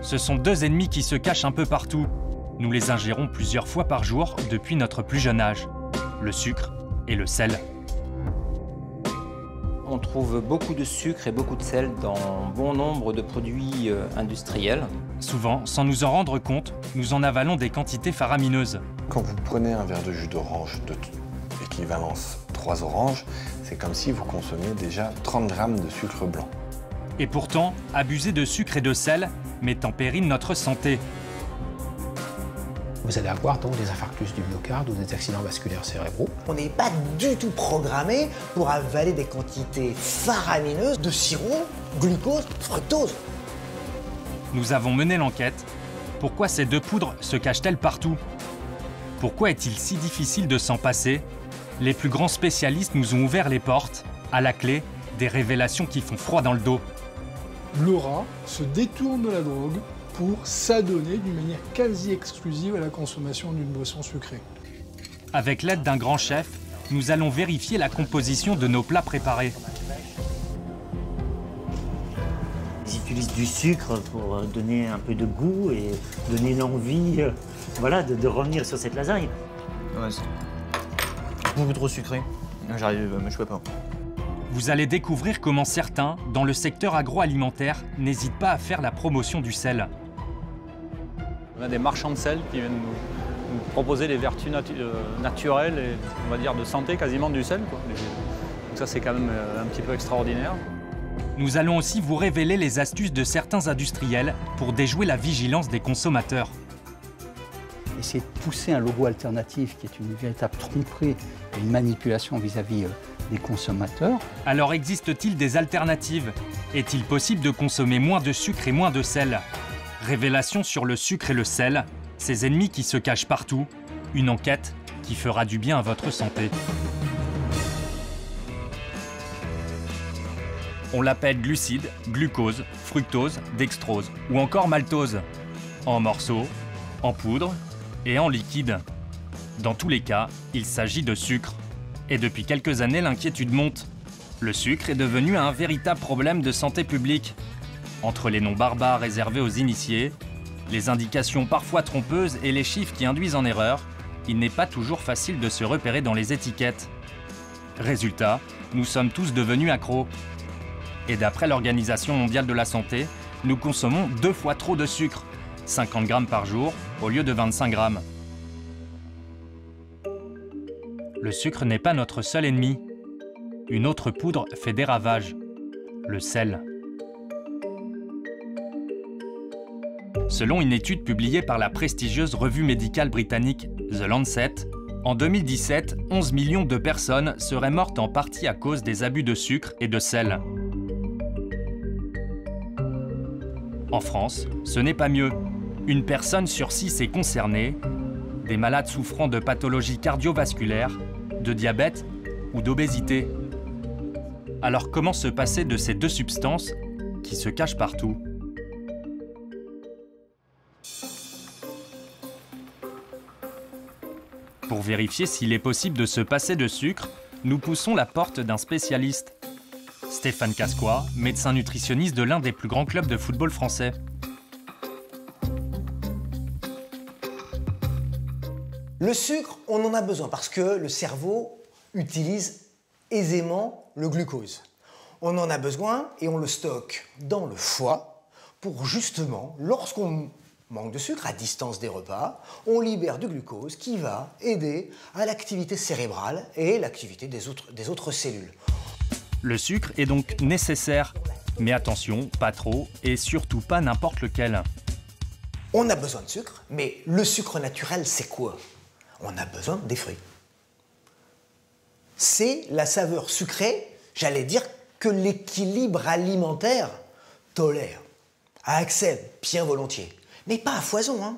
Ce sont deux ennemis qui se cachent un peu partout. Nous les ingérons plusieurs fois par jour depuis notre plus jeune âge. Le sucre et le sel. On trouve beaucoup de sucre et beaucoup de sel dans bon nombre de produits industriels. Souvent, sans nous en rendre compte, nous en avalons des quantités faramineuses. Quand vous prenez un verre de jus d'orange de équivalence 3 oranges, c'est comme si vous consommiez déjà 30 grammes de sucre blanc. Et pourtant, abuser de sucre et de sel met en péril notre santé. Vous allez avoir donc des infarctus du myocarde ou des accidents vasculaires cérébraux. On n'est pas du tout programmé pour avaler des quantités faramineuses de sirop, glucose, fructose. Nous avons mené l'enquête. Pourquoi ces deux poudres se cachent-elles partout? Pourquoi est-il si difficile de s'en passer? Les plus grands spécialistes nous ont ouvert les portes. À la clé, des révélations qui font froid dans le dos. Laura se détourne de la drogue pour s'adonner d'une manière quasi exclusive à la consommation d'une boisson sucrée. Avec l'aide d'un grand chef, nous allons vérifier la composition de nos plats préparés. Ils utilisent du sucre pour donner un peu de goût et donner l'envie voilà, de revenir sur cette lasagne. Ouais, c'est beaucoup trop sucré. J'arrive, mais je peux pas. Vous allez découvrir comment certains, dans le secteur agroalimentaire, n'hésitent pas à faire la promotion du sel. On a des marchands de sel qui viennent nous proposer les vertus naturelles et on va dire de santé quasiment du sel, quoi. Donc ça c'est quand même un petit peu extraordinaire. Nous allons aussi vous révéler les astuces de certains industriels pour déjouer la vigilance des consommateurs. Essayer de pousser un logo alternatif qui est une véritable tromperie et une manipulation vis-à-vis des consommateurs. Alors existe-t-il des alternatives? Est-il possible de consommer moins de sucre et moins de sel? Révélation sur le sucre et le sel, ces ennemis qui se cachent partout. Une enquête qui fera du bien à votre santé. On l'appelle glucide, glucose, fructose, dextrose ou encore maltose. En morceaux, en poudre et en liquide. Dans tous les cas, il s'agit de sucre. Et depuis quelques années, l'inquiétude monte. Le sucre est devenu un véritable problème de santé publique. Entre les noms barbares réservés aux initiés, les indications parfois trompeuses et les chiffres qui induisent en erreur, il n'est pas toujours facile de se repérer dans les étiquettes. Résultat, nous sommes tous devenus accros. Et d'après l'Organisation mondiale de la santé, nous consommons 2 fois trop de sucre, 50 grammes par jour au lieu de 25 grammes. Le sucre n'est pas notre seul ennemi. Une autre poudre fait des ravages, le sel. Selon une étude publiée par la prestigieuse revue médicale britannique The Lancet, en 2017, 11 millions de personnes seraient mortes en partie à cause des abus de sucre et de sel. En France, ce n'est pas mieux. Une personne sur 6 est concernée, des malades souffrant de pathologies cardiovasculaires, de diabète ou d'obésité. Alors comment se passer de ces deux substances qui se cachent partout? Pour vérifier s'il est possible de se passer de sucre, nous poussons la porte d'un spécialiste. Stéphane Cascois, médecin nutritionniste de l'un des plus grands clubs de football français. Le sucre, on en a besoin parce que le cerveau utilise aisément le glucose. On en a besoin et on le stocke dans le foie pour justement, lorsqu'on manque de sucre à distance des repas, on libère du glucose qui va aider à l'activité cérébrale et l'activité des autres cellules. Le sucre est donc nécessaire, mais attention, pas trop et surtout pas n'importe lequel. On a besoin de sucre, mais le sucre naturel, c'est quoi? On a besoin des fruits. C'est la saveur sucrée, j'allais dire, que l'équilibre alimentaire tolère, accepte bien volontiers. Mais pas à foison, hein.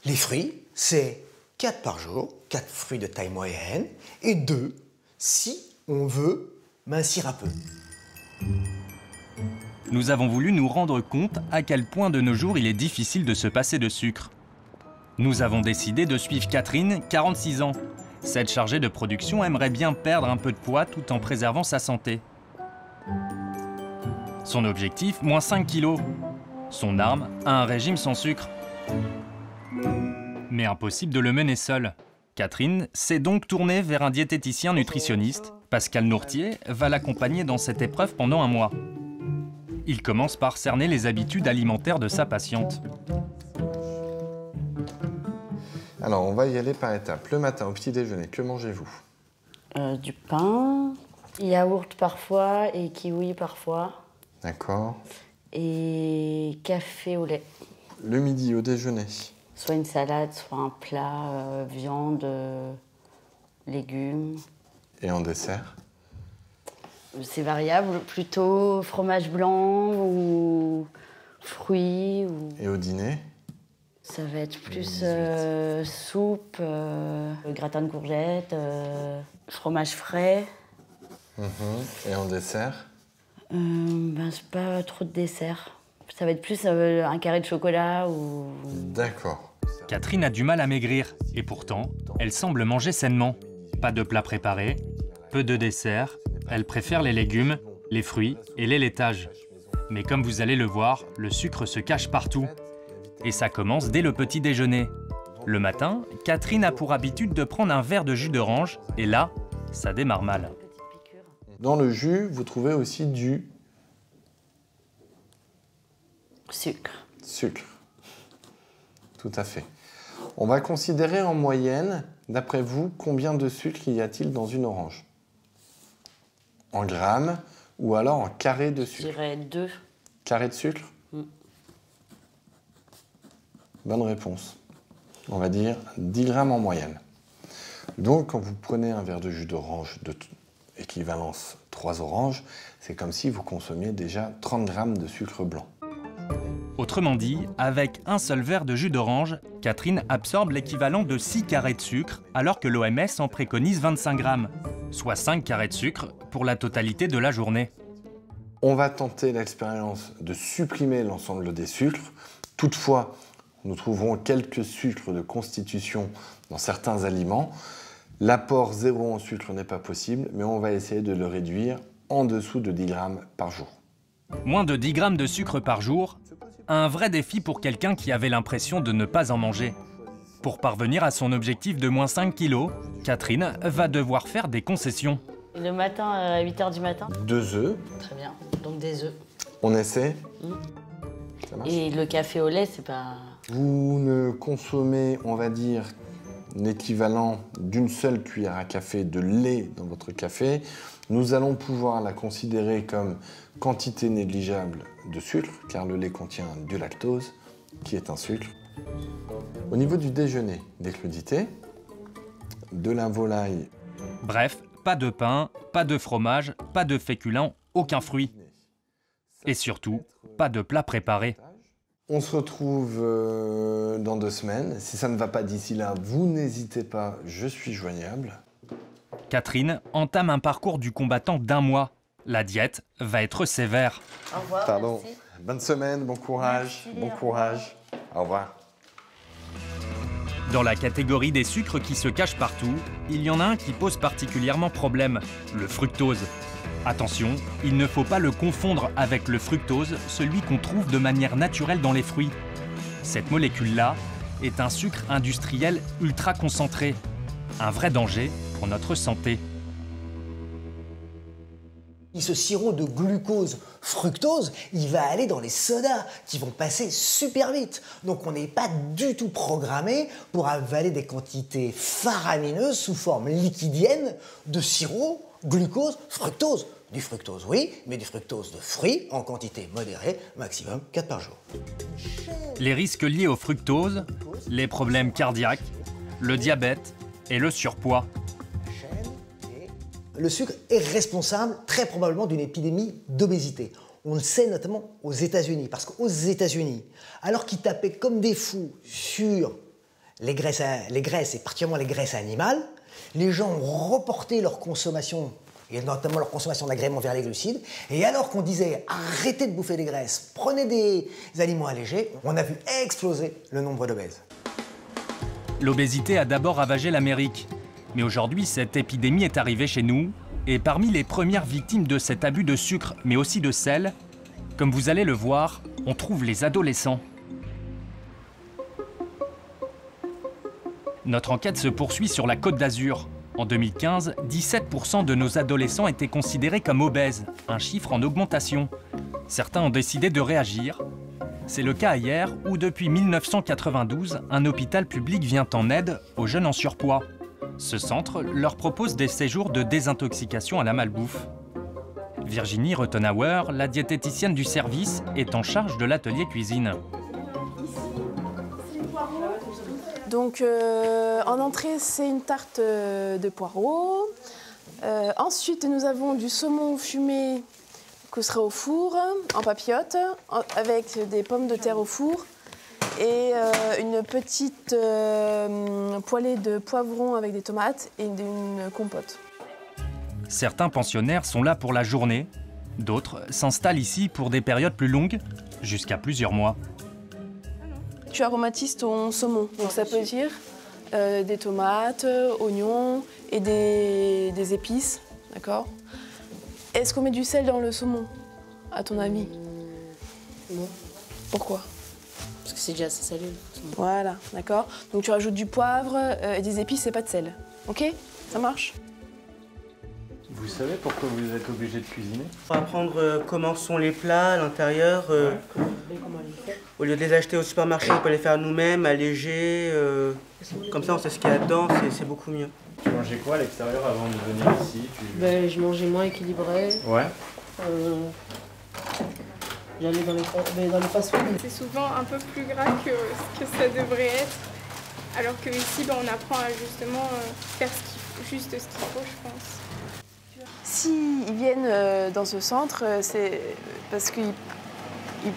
Les fruits, c'est 4 par jour, 4 fruits de taille moyenne, et 2 si on veut mincir un peu. Nous avons voulu nous rendre compte à quel point de nos jours il est difficile de se passer de sucre. Nous avons décidé de suivre Catherine, 46 ans. Cette chargée de production aimerait bien perdre un peu de poids tout en préservant sa santé. Son objectif, moins 5 kilos. Son arme, un régime sans sucre. Mais impossible de le mener seul. Catherine s'est donc tournée vers un diététicien nutritionniste. Pascal Nourtier va l'accompagner dans cette épreuve pendant un mois. Il commence par cerner les habitudes alimentaires de sa patiente. Alors, on va y aller par étapes. Le matin, au petit déjeuner, que mangez-vous? Du pain, yaourt parfois et kiwi parfois. D'accord. Et café au lait. Le midi, au déjeuner? Soit une salade, soit un plat, viande, légumes. Et en dessert? C'est variable, plutôt fromage blanc ou fruits. Et au dîner? Ça va être plus soupe, gratin de courgettes, fromage frais. Et en dessert? C'est pas trop de dessert. Ça va être plus un carré de chocolat ou... D'accord. Catherine a du mal à maigrir et pourtant, elle semble manger sainement. Pas de plats préparés, peu de dessert. Elle préfère les légumes, les fruits et les laitages. Mais comme vous allez le voir, le sucre se cache partout. Et ça commence dès le petit déjeuner. Le matin, Catherine a pour habitude de prendre un verre de jus d'orange et là, ça démarre mal. Dans le jus, vous trouvez aussi du... Sucre. Sucre. Tout à fait. On va considérer en moyenne, d'après vous, combien de sucre y a-t-il dans une orange? En grammes ou alors en carrés de sucre? Je dirais 2. Carrés de sucre? Bonne réponse. On va dire 10 grammes en moyenne. Donc, quand vous prenez un verre de jus d'orange de équivalence 3 oranges, c'est comme si vous consommiez déjà 30 grammes de sucre blanc. Autrement dit, avec un seul verre de jus d'orange, Catherine absorbe l'équivalent de 6 carrés de sucre, alors que l'OMS en préconise 25 grammes, soit 5 carrés de sucre pour la totalité de la journée. On va tenter l'expérience de supprimer l'ensemble des sucres. Toutefois, nous trouverons quelques sucres de constitution dans certains aliments. L'apport zéro en sucre n'est pas possible, mais on va essayer de le réduire en dessous de 10 grammes par jour. Moins de 10 grammes de sucre par jour, un vrai défi pour quelqu'un qui avait l'impression de ne pas en manger. Pour parvenir à son objectif de moins 5 kilos, Catherine va devoir faire des concessions. Le matin, à 8 h du matin? 2 œufs. Très bien, donc des œufs. On essaie? Ça marche? Et le café au lait, c'est pas... Vous ne consommez, on va dire, l'équivalent d'une seule cuillère à café de lait dans votre café. Nous allons pouvoir la considérer comme quantité négligeable de sucre, car le lait contient du lactose, qui est un sucre. Au niveau du déjeuner, des crudités, de la volaille. Bref, pas de pain, pas de fromage, pas de féculents, aucun fruit. Et surtout, pas de plat préparé. On se retrouve dans 2 semaines. Si ça ne va pas d'ici là, vous n'hésitez pas, je suis joignable. Catherine entame un parcours du combattant d'1 mois. La diète va être sévère. Au revoir, Pardon. merci. Bonne semaine, bon courage. Merci, bon courage. Au revoir. Dans la catégorie des sucres qui se cachent partout, il y en a un qui pose particulièrement problème, le fructose. Attention, il ne faut pas le confondre avec le fructose, celui qu'on trouve de manière naturelle dans les fruits. Cette molécule-là est un sucre industriel ultra concentré. Un vrai danger pour notre santé. Ce sirop de glucose fructose, il va aller dans les sodas qui vont passer super vite. Donc on n'est pas du tout programmé pour avaler des quantités faramineuses sous forme liquidienne de sirop glucose fructose. Du fructose, oui, mais du fructose de fruits en quantité modérée, maximum 4 par jour. Les risques liés au fructose, les problèmes cardiaques, le diabète et le surpoids. Le sucre est responsable très probablement d'une épidémie d'obésité. On le sait notamment aux États-Unis, parce qu'aux États-Unis, alors qu'ils tapaient comme des fous sur les graisses et particulièrement les graisses animales, les gens ont reporté leur consommation, et notamment leur consommation d'agréments vers les glucides, et alors qu'on disait arrêtez de bouffer des graisses, prenez des aliments allégés, on a vu exploser le nombre d'obèses. L'obésité a d'abord ravagé l'Amérique. Mais aujourd'hui, cette épidémie est arrivée chez nous, et parmi les premières victimes de cet abus de sucre, mais aussi de sel, Comme vous allez le voir, on trouve les adolescents. Notre enquête se poursuit sur la Côte d'Azur. En 2015, 17% de nos adolescents étaient considérés comme obèses, un chiffre en augmentation. Certains ont décidé de réagir. C'est le cas hier où, depuis 1992, un hôpital public vient en aide aux jeunes en surpoids. Ce centre leur propose des séjours de désintoxication à la malbouffe. Virginie Rottenauer, la diététicienne du service, est en charge de l'atelier cuisine. Donc en entrée, c'est une tarte de poireaux. Ensuite, nous avons du saumon fumé que sera au four, en papillote, avec des pommes de terre au four et une petite poêlée de poivrons avec des tomates et une compote. Certains pensionnaires sont là pour la journée, d'autres s'installent ici pour des périodes plus longues, jusqu'à plusieurs mois. Tu aromatises ton saumon, donc ça peut dire des tomates, oignons et des épices, d'accord? Est-ce qu'on met du sel dans le saumon, à ton avis? Non. Pourquoi? Parce que c'est déjà assez salé. Voilà, d'accord. Donc tu rajoutes du poivre et des épices et pas de sel. Ok? Ça marche? Vous savez pourquoi vous êtes obligé de cuisiner? Pour apprendre comment sont les plats à l'intérieur. Au lieu de les acheter au supermarché, on peut les faire nous-mêmes, allégés. Comme ça, on sait ce qu'il y a dedans, c'est beaucoup mieux. Tu mangeais quoi à l'extérieur avant de venir ici? Je mangeais moins équilibré. Ouais. J'allais dans les fast-food. C'est souvent un peu plus gras que ce que ça devrait être. Alors qu'ici, on apprend à justement faire juste ce qu'il faut, je pense. S'ils viennent dans ce centre, c'est parce qu'ils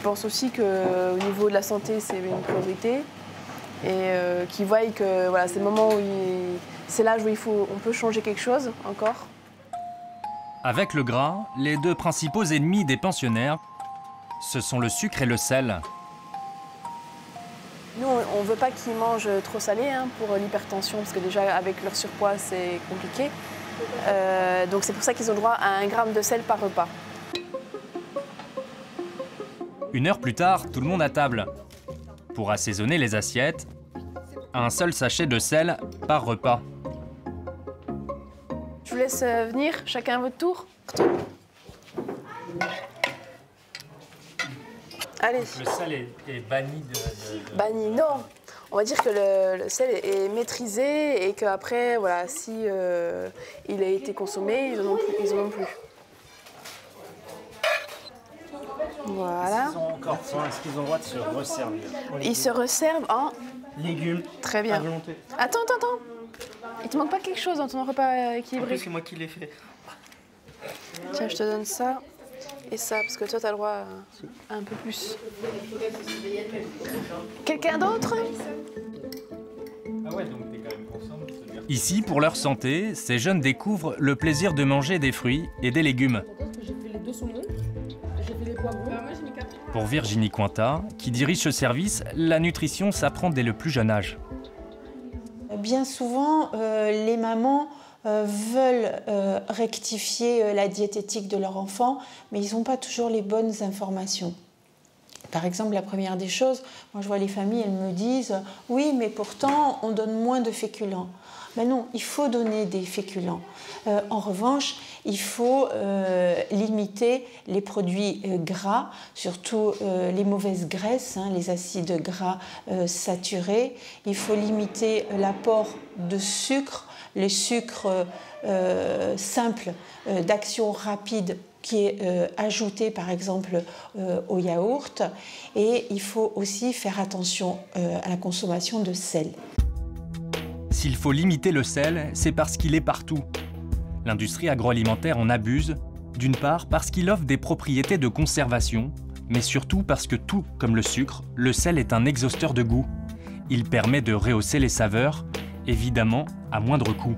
pensent aussi qu'au niveau de la santé, c'est une priorité. Et qu'ils voient que voilà, c'est le moment où c'est l'âge où on peut changer quelque chose encore. Avec le gras, les deux principaux ennemis des pensionnaires, ce sont le sucre et le sel. Nous, on ne veut pas qu'ils mangent trop salé pour l'hypertension, parce que déjà avec leur surpoids, c'est compliqué. Donc c'est pour ça qu'ils ont droit à 1 gramme de sel par repas. 1 heure plus tard, tout le monde à table. Pour assaisonner les assiettes, un seul sachet de sel par repas. Je vous laisse venir, chacun à votre tour. Allez. Le sel est banni de... Banni, non. On va dire que le sel est maîtrisé et qu'après, voilà, si il a été consommé, ils en ont plus. Voilà. Est-ce qu'ils ont le droit de se resservir? Ils se resservent en légumes. Très bien. À volonté. Attends. Il te manque pas quelque chose dans ton repas équilibré? C'est moi qui l'ai fait. Tiens, je te donne ça et ça, parce que toi, tu as le droit à un peu plus. Quelqu'un d'autre? Ah ouais, donc t'es quand même conscient de se dire... Ici, pour leur santé, ces jeunes découvrent le plaisir de manger des fruits et des légumes. J'ai fait les 2 saumons, j'ai fait les poivrons. Pour Virginie Cointat, qui dirige ce service, la nutrition s'apprend dès le plus jeune âge. Bien souvent, les mamans veulent rectifier la diététique de leur enfant, mais ils n'ont pas toujours les bonnes informations. Par exemple, la première des choses, moi je vois les familles, elles me disent « Oui, mais pourtant, on donne moins de féculents ». Mais non, il faut donner des féculents. En revanche, il faut limiter les produits gras, surtout les mauvaises graisses, les acides gras saturés. Il faut limiter l'apport de sucre, les sucres simples d'action rapide qui est ajouté par exemple au yaourt. Et il faut aussi faire attention à la consommation de sel. S'il faut limiter le sel, c'est parce qu'il est partout. L'industrie agroalimentaire en abuse, d'une part parce qu'il offre des propriétés de conservation, mais surtout parce que tout comme le sucre, le sel est un exhausteur de goût. Il permet de rehausser les saveurs, évidemment à moindre coût.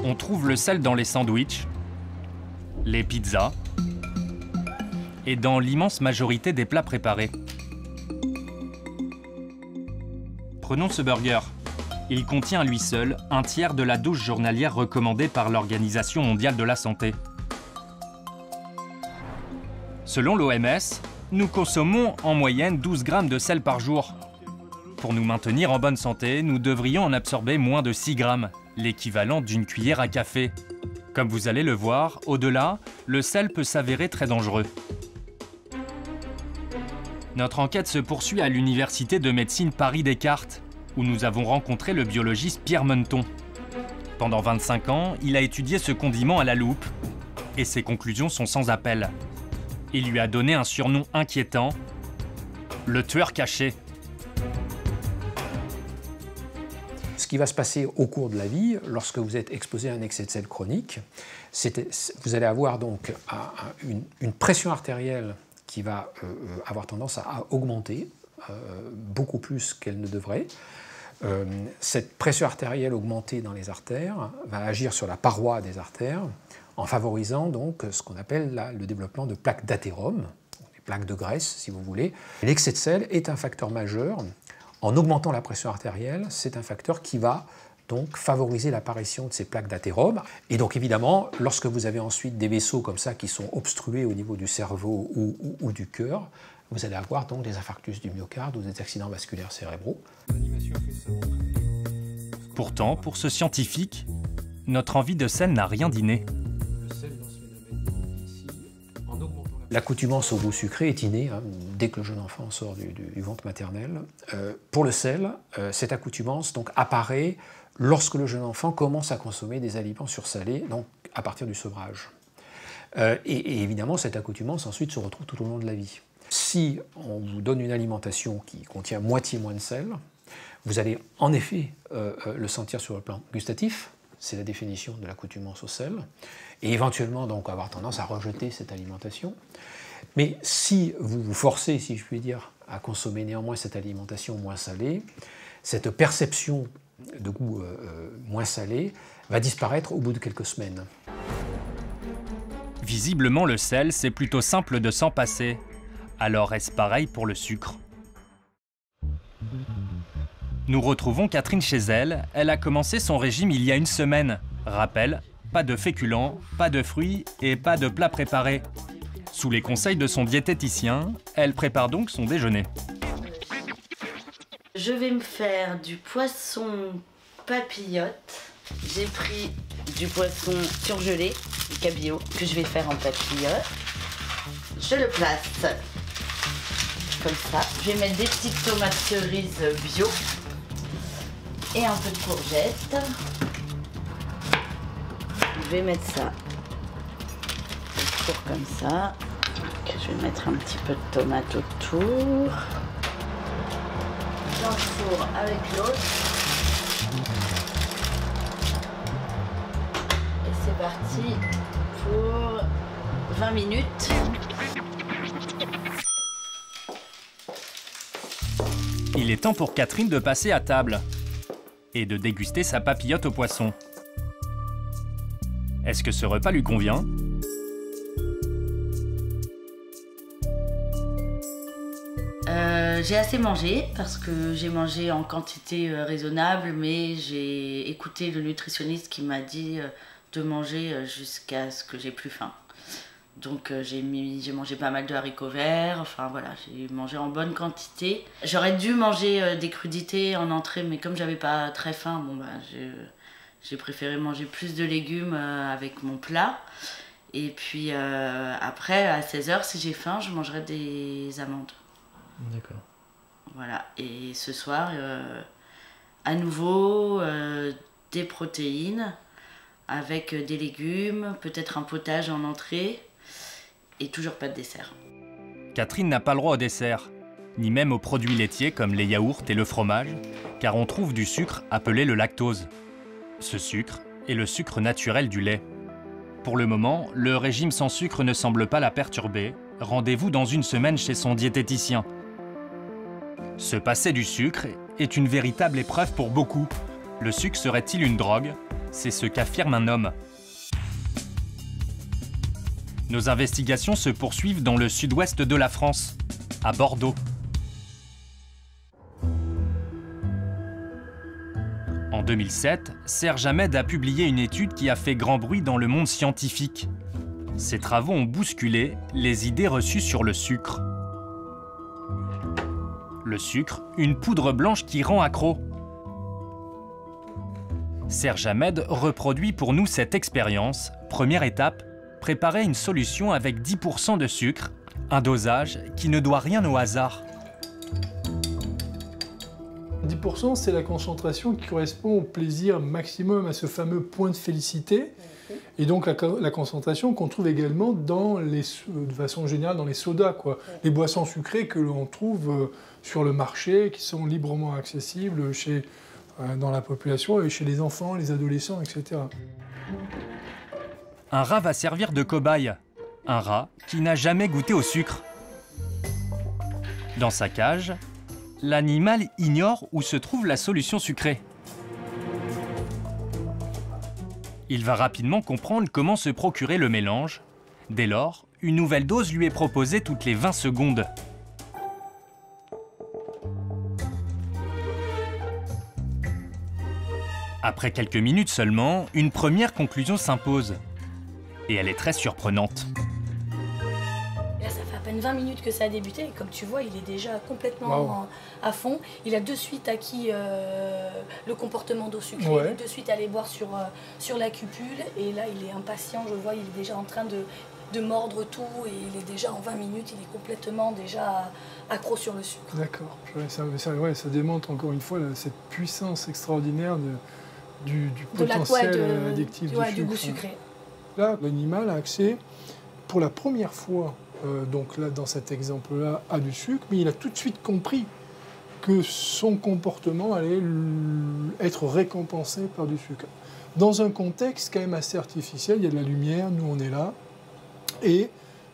On trouve le sel dans les sandwichs, les pizzas et dans l'immense majorité des plats préparés. Prenons ce burger. Il contient à lui seul 1/3 de la dose journalière recommandée par l'Organisation mondiale de la santé. Selon l'OMS, nous consommons en moyenne 12 grammes de sel par jour. Pour nous maintenir en bonne santé, nous devrions en absorber moins de 6 grammes, l'équivalent d'une cuillère à café. Comme vous allez le voir, au-delà, le sel peut s'avérer très dangereux. Notre enquête se poursuit à l'Université de médecine Paris-Descartes, où nous avons rencontré le biologiste Pierre Menton. Pendant 25 ans, il a étudié ce condiment à la loupe, et ses conclusions sont sans appel. Il lui a donné un surnom inquiétant, le tueur caché. Ce qui va se passer au cours de la vie, lorsque vous êtes exposé à un excès de sel chronique, vous allez avoir donc une pression artérielle qui va avoir tendance à augmenter, beaucoup plus qu'elle ne devrait. Cette pression artérielle augmentée dans les artères va agir sur la paroi des artères en favorisant donc ce qu'on appelle le développement de plaques d'athérome, des plaques de graisse si vous voulez. L'excès de sel est un facteur majeur. En augmentant la pression artérielle, c'est un facteur qui va donc favoriser l'apparition de ces plaques d'athérome. Et donc évidemment, lorsque vous avez ensuite des vaisseaux comme ça qui sont obstrués au niveau du cerveau ou du cœur, vous allez avoir donc des infarctus du myocarde ou des accidents vasculaires cérébraux. Pourtant, pour ce scientifique, notre envie de sel n'a rien d'inné. L'accoutumance au goût sucré est innée, hein, dès que le jeune enfant sort du ventre maternel. Pour le sel, cette accoutumance donc, apparaît lorsque le jeune enfant commence à consommer des aliments sursalés, donc à partir du sevrage. Et évidemment, cette accoutumance ensuite se retrouve tout au long de la vie. Si on vous donne une alimentation qui contient moitié moins de sel, vous allez en effet le sentir sur le plan gustatif, c'est la définition de l'accoutumance au sel, et éventuellement donc avoir tendance à rejeter cette alimentation. Mais si vous vous forcez, si je puis dire, à consommer néanmoins cette alimentation moins salée, cette perception de goût moins salé va disparaître au bout de quelques semaines. Visiblement, le sel, c'est plutôt simple de s'en passer. Alors est-ce pareil pour le sucre? Nous retrouvons Catherine chez elle. Elle a commencé son régime il y a une semaine. Rappel, pas de féculents, pas de fruits et pas de plats préparés. Sous les conseils de son diététicien, elle prépare donc son déjeuner. Je vais me faire du poisson papillote. J'ai pris du poisson surgelé, du cabillaud, que je vais faire en papillote. Je le place comme ça. Je vais mettre des petites tomates cerises bio et un peu de courgettes. Je vais mettre ça autour comme ça. Je vais mettre un petit peu de tomate autour. Dans le four avec l'autre. Et c'est parti pour 20 minutes. Il est temps pour Catherine de passer à table et de déguster sa papillote au poisson. Est-ce que ce repas lui convient ? J'ai assez mangé parce que j'ai mangé en quantité raisonnable, mais j'ai écouté le nutritionniste qui m'a dit de manger jusqu'à ce que j'ai plus faim. Donc j'ai mangé pas mal de haricots verts, enfin voilà, j'ai mangé en bonne quantité. J'aurais dû manger des crudités en entrée, mais comme j'avais pas très faim, bon, j'ai préféré manger plus de légumes avec mon plat. Et puis après, à 16h, si j'ai faim, je mangerai des amandes. D'accord. Voilà, et ce soir, à nouveau, des protéines avec des légumes, peut-être un potage en entrée et toujours pas de dessert. Catherine n'a pas le droit au dessert, ni même aux produits laitiers comme les yaourts et le fromage, car on trouve du sucre appelé le lactose. Ce sucre est le sucre naturel du lait. Pour le moment, le régime sans sucre ne semble pas la perturber. Rendez-vous dans une semaine chez son diététicien. Se passer du sucre est une véritable épreuve pour beaucoup. Le sucre serait-il une drogue? C'est ce qu'affirme un homme. Nos investigations se poursuivent dans le sud-ouest de la France, à Bordeaux. En 2007, Serge Ahmed a publié une étude qui a fait grand bruit dans le monde scientifique. Ces travaux ont bousculé les idées reçues sur le sucre. Le sucre, une poudre blanche qui rend accro. Serge Ahmed reproduit pour nous cette expérience. Première étape, préparer une solution avec 10% de sucre, un dosage qui ne doit rien au hasard. 10%, c'est la concentration qui correspond au plaisir maximum, à ce fameux point de félicité. Et donc la concentration qu'on trouve également de façon générale dans les sodas, quoi. Les boissons sucrées que l'on trouve sur le marché, qui sont librement accessibles dans la population, et chez les enfants, les adolescents, etc. Un rat va servir de cobaye. Un rat qui n'a jamais goûté au sucre. Dans sa cage, l'animal ignore où se trouve la solution sucrée. Il va rapidement comprendre comment se procurer le mélange. Dès lors, une nouvelle dose lui est proposée toutes les 20 secondes. Après quelques minutes seulement, une première conclusion s'impose. Et elle est très surprenante. Et là, ça fait à peine 20 minutes que ça a débuté, et comme tu vois, il est déjà complètement à fond. Il a de suite acquis le comportement d'eau sucrée, il est de suite allé boire sur la cupule, et là, il est impatient, je vois, il est déjà en train de mordre tout, et il est déjà en 20 minutes, il est complètement déjà accro sur le sucre. D'accord, ça démontre encore une fois cette puissance extraordinaire du potentiel addictif du goût sucré. Là, l'animal a accès pour la première fois, donc là, dans cet exemple-là, à du sucre, mais il a tout de suite compris que son comportement allait être récompensé par du sucre. Dans un contexte quand même assez artificiel, il y a de la lumière, nous on est là, et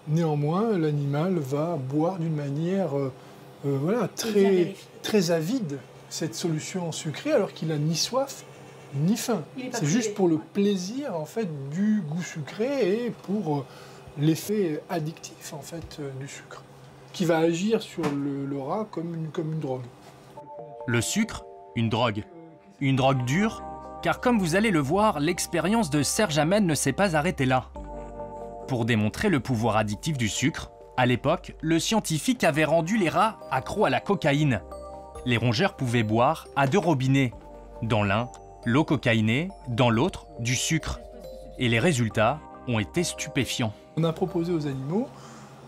néanmoins l'animal va boire d'une manière très avide cette solution sucrée, alors qu'il n'a ni soif ni faim. C'est juste pour le plaisir en fait du goût sucré et pour l'effet addictif en fait du sucre, qui va agir sur le rat comme une drogue. Le sucre, une drogue. Une drogue dure, car comme vous allez le voir, l'expérience de Serge Ahmed ne s'est pas arrêtée là. Pour démontrer le pouvoir addictif du sucre, à l'époque, le scientifique avait rendu les rats accros à la cocaïne. Les rongeurs pouvaient boire à 2 robinets. Dans l'un, l'eau cocaïnée, dans l'autre, du sucre. Et les résultats ont été stupéfiants. On a proposé aux animaux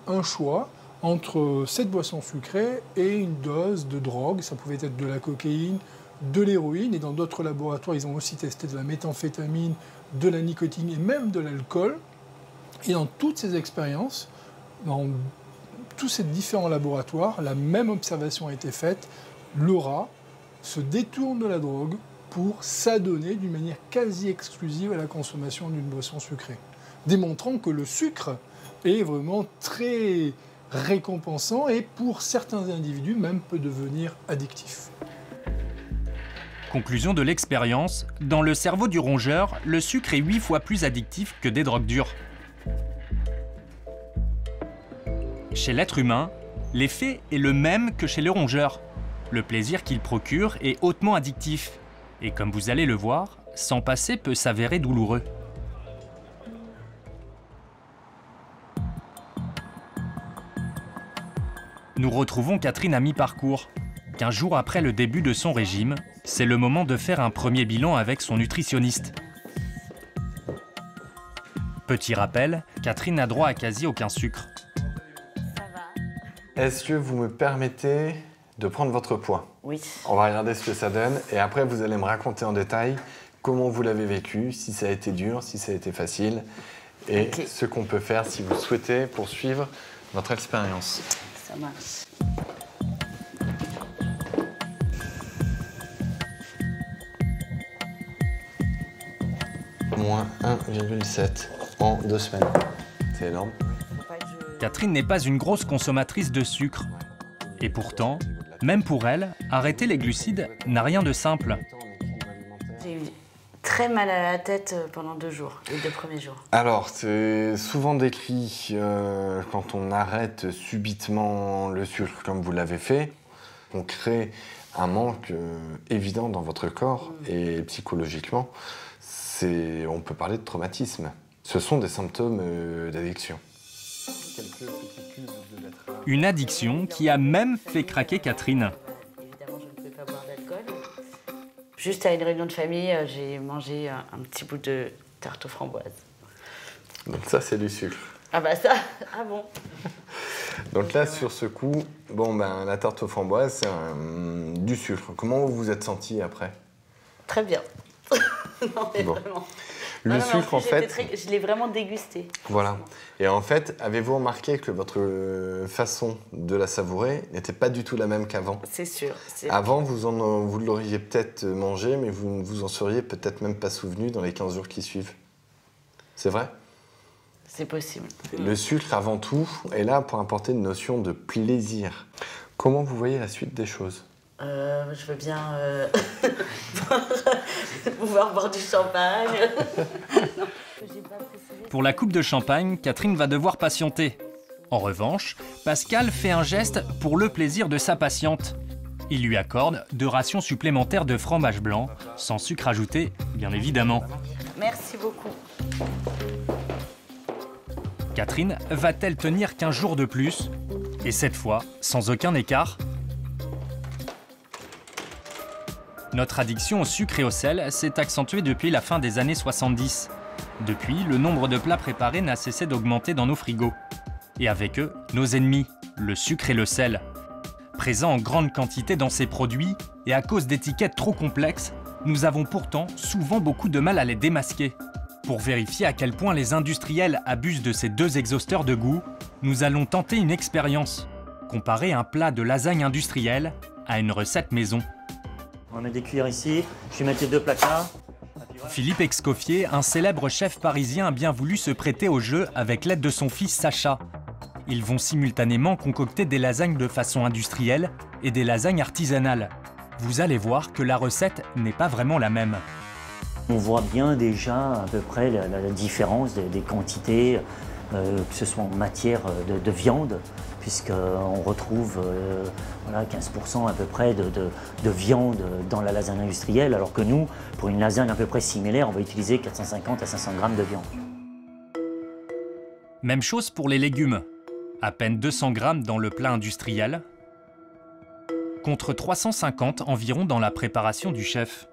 un choix entre cette boisson sucrée et une dose de drogue. Ça pouvait être de la cocaïne, de l'héroïne, et dans d'autres laboratoires, ils ont aussi testé de la méthamphétamine, de la nicotine et même de l'alcool. Et dans toutes ces expériences, dans tous ces différents laboratoires, la même observation a été faite. Le rat se détourne de la drogue pour s'adonner d'une manière quasi exclusive à la consommation d'une boisson sucrée, démontrant que le sucre est vraiment très récompensant et pour certains individus même peut devenir addictif. Conclusion de l'expérience, dans le cerveau du rongeur, le sucre est 8 fois plus addictif que des drogues dures. Chez l'être humain, l'effet est le même que chez le rongeur. Le plaisir qu'il procure est hautement addictif. Et comme vous allez le voir, s'en passer peut s'avérer douloureux. Nous retrouvons Catherine à mi-parcours. 15 jours après le début de son régime, c'est le moment de faire un premier bilan avec son nutritionniste. Petit rappel, Catherine n'a droit à quasi aucun sucre. Est-ce que vous me permettez de prendre votre poids? Oui. On va regarder ce que ça donne et après vous allez me raconter en détail comment vous l'avez vécu, si ça a été dur, si ça a été facile et ce qu'on peut faire si vous souhaitez poursuivre votre expérience. Ça marche. Moins 1,7 en 2 semaines. C'est énorme. Catherine n'est pas une grosse consommatrice de sucre. Et pourtant, même pour elle, arrêter les glucides n'a rien de simple. J'ai eu très mal à la tête pendant 2 jours, les 2 premiers jours. Alors, c'est souvent décrit quand on arrête subitement le sucre comme vous l'avez fait, on crée un manque évident dans votre corps et psychologiquement, on peut parler de traumatisme. Ce sont des symptômes d'addiction. Une addiction qui a même fait craquer Catherine. Évidemment, je ne pouvais pas boire d'alcool. Juste à une réunion de famille, j'ai mangé un petit bout de tarte aux framboises. Donc ça, c'est du sucre. Ah bah ça, ah bon. Donc là, sur ce coup, bon, ben, la tarte aux framboises, c'est du sucre. Comment vous vous êtes senti après? Très bien. Non, mais bon. vraiment. Le sucre, en fait... Je l'ai vraiment dégusté. Voilà. Et en fait, avez-vous remarqué que votre façon de la savourer n'était pas du tout la même qu'avant? C'est sûr. Avant, vous l'auriez peut-être mangé, mais vous ne vous en seriez peut-être même pas souvenu dans les 15 jours qui suivent. C'est vrai? C'est possible. Le sucre, avant tout, est là pour apporter une notion de plaisir. Comment vous voyez la suite des choses? Je veux bien pouvoir boire du champagne. Pour la coupe de champagne, Catherine va devoir patienter. En revanche, Pascal fait un geste pour le plaisir de sa patiente. Il lui accorde 2 rations supplémentaires de fromage blanc, sans sucre ajouté, bien évidemment. Merci beaucoup. Catherine va-t-elle tenir 15 jours de plus? Et cette fois, sans aucun écart? Notre addiction au sucre et au sel s'est accentuée depuis la fin des années 70. Depuis, le nombre de plats préparés n'a cessé d'augmenter dans nos frigos. Et avec eux, nos ennemis, le sucre et le sel. Présents en grande quantité dans ces produits, et à cause d'étiquettes trop complexes, nous avons pourtant souvent beaucoup de mal à les démasquer. Pour vérifier à quel point les industriels abusent de ces 2 exhausteurs de goût, nous allons tenter une expérience. Comparer un plat de lasagne industrielle à une recette maison. On va mettre des cuillères ici, je vais mettre les 2 placards. Philippe Escoffier, un célèbre chef parisien, a bien voulu se prêter au jeu avec l'aide de son fils Sacha. Ils vont simultanément concocter des lasagnes de façon industrielle et des lasagnes artisanales. Vous allez voir que la recette n'est pas vraiment la même. On voit bien déjà à peu près la différence des quantités, que ce soit en matière de viande, puisqu'on retrouve voilà, 15% à peu près de viande dans la lasagne industrielle, alors que nous, pour une lasagne à peu près similaire, on va utiliser 450 à 500 grammes de viande. Même chose pour les légumes. À peine 200 grammes dans le plat industriel, contre 350 environ dans la préparation du chef.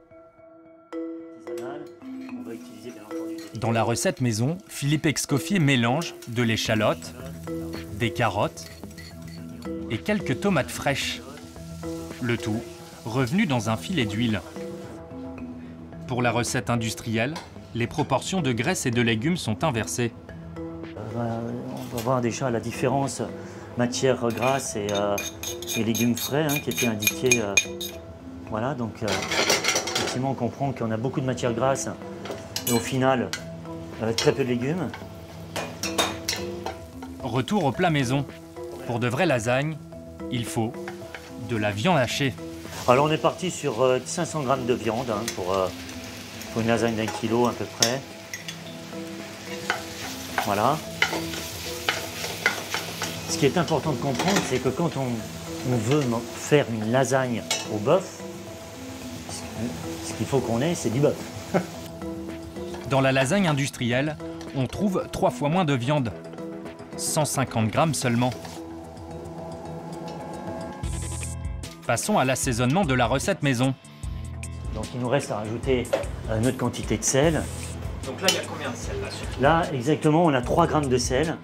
Dans la recette maison, Philippe Escoffier mélange de l'échalote, des carottes et quelques tomates fraîches. Le tout revenu dans un filet d'huile. Pour la recette industrielle, les proportions de graisse et de légumes sont inversées. On va voir déjà la différence matière grasse et légumes frais hein, qui étaient indiqués. Voilà, donc effectivement on comprend qu'on a beaucoup de matière grasse et au final très peu de légumes. Retour au plat maison. Pour de vraies lasagnes, il faut de la viande hachée. Alors on est parti sur 500 grammes de viande hein, pour une lasagne d'1 kilo à peu près. Voilà. Ce qui est important de comprendre, c'est que quand on veut faire une lasagne au bœuf, ce qu'il faut qu'on ait, c'est du bœuf. Dans la lasagne industrielle, on trouve 3 fois moins de viande. 150 grammes seulement. Passons à l'assaisonnement de la recette maison. Donc il nous reste à rajouter notre quantité de sel. Donc là, il y a combien de sel là? Là, exactement, on a 3 grammes de sel.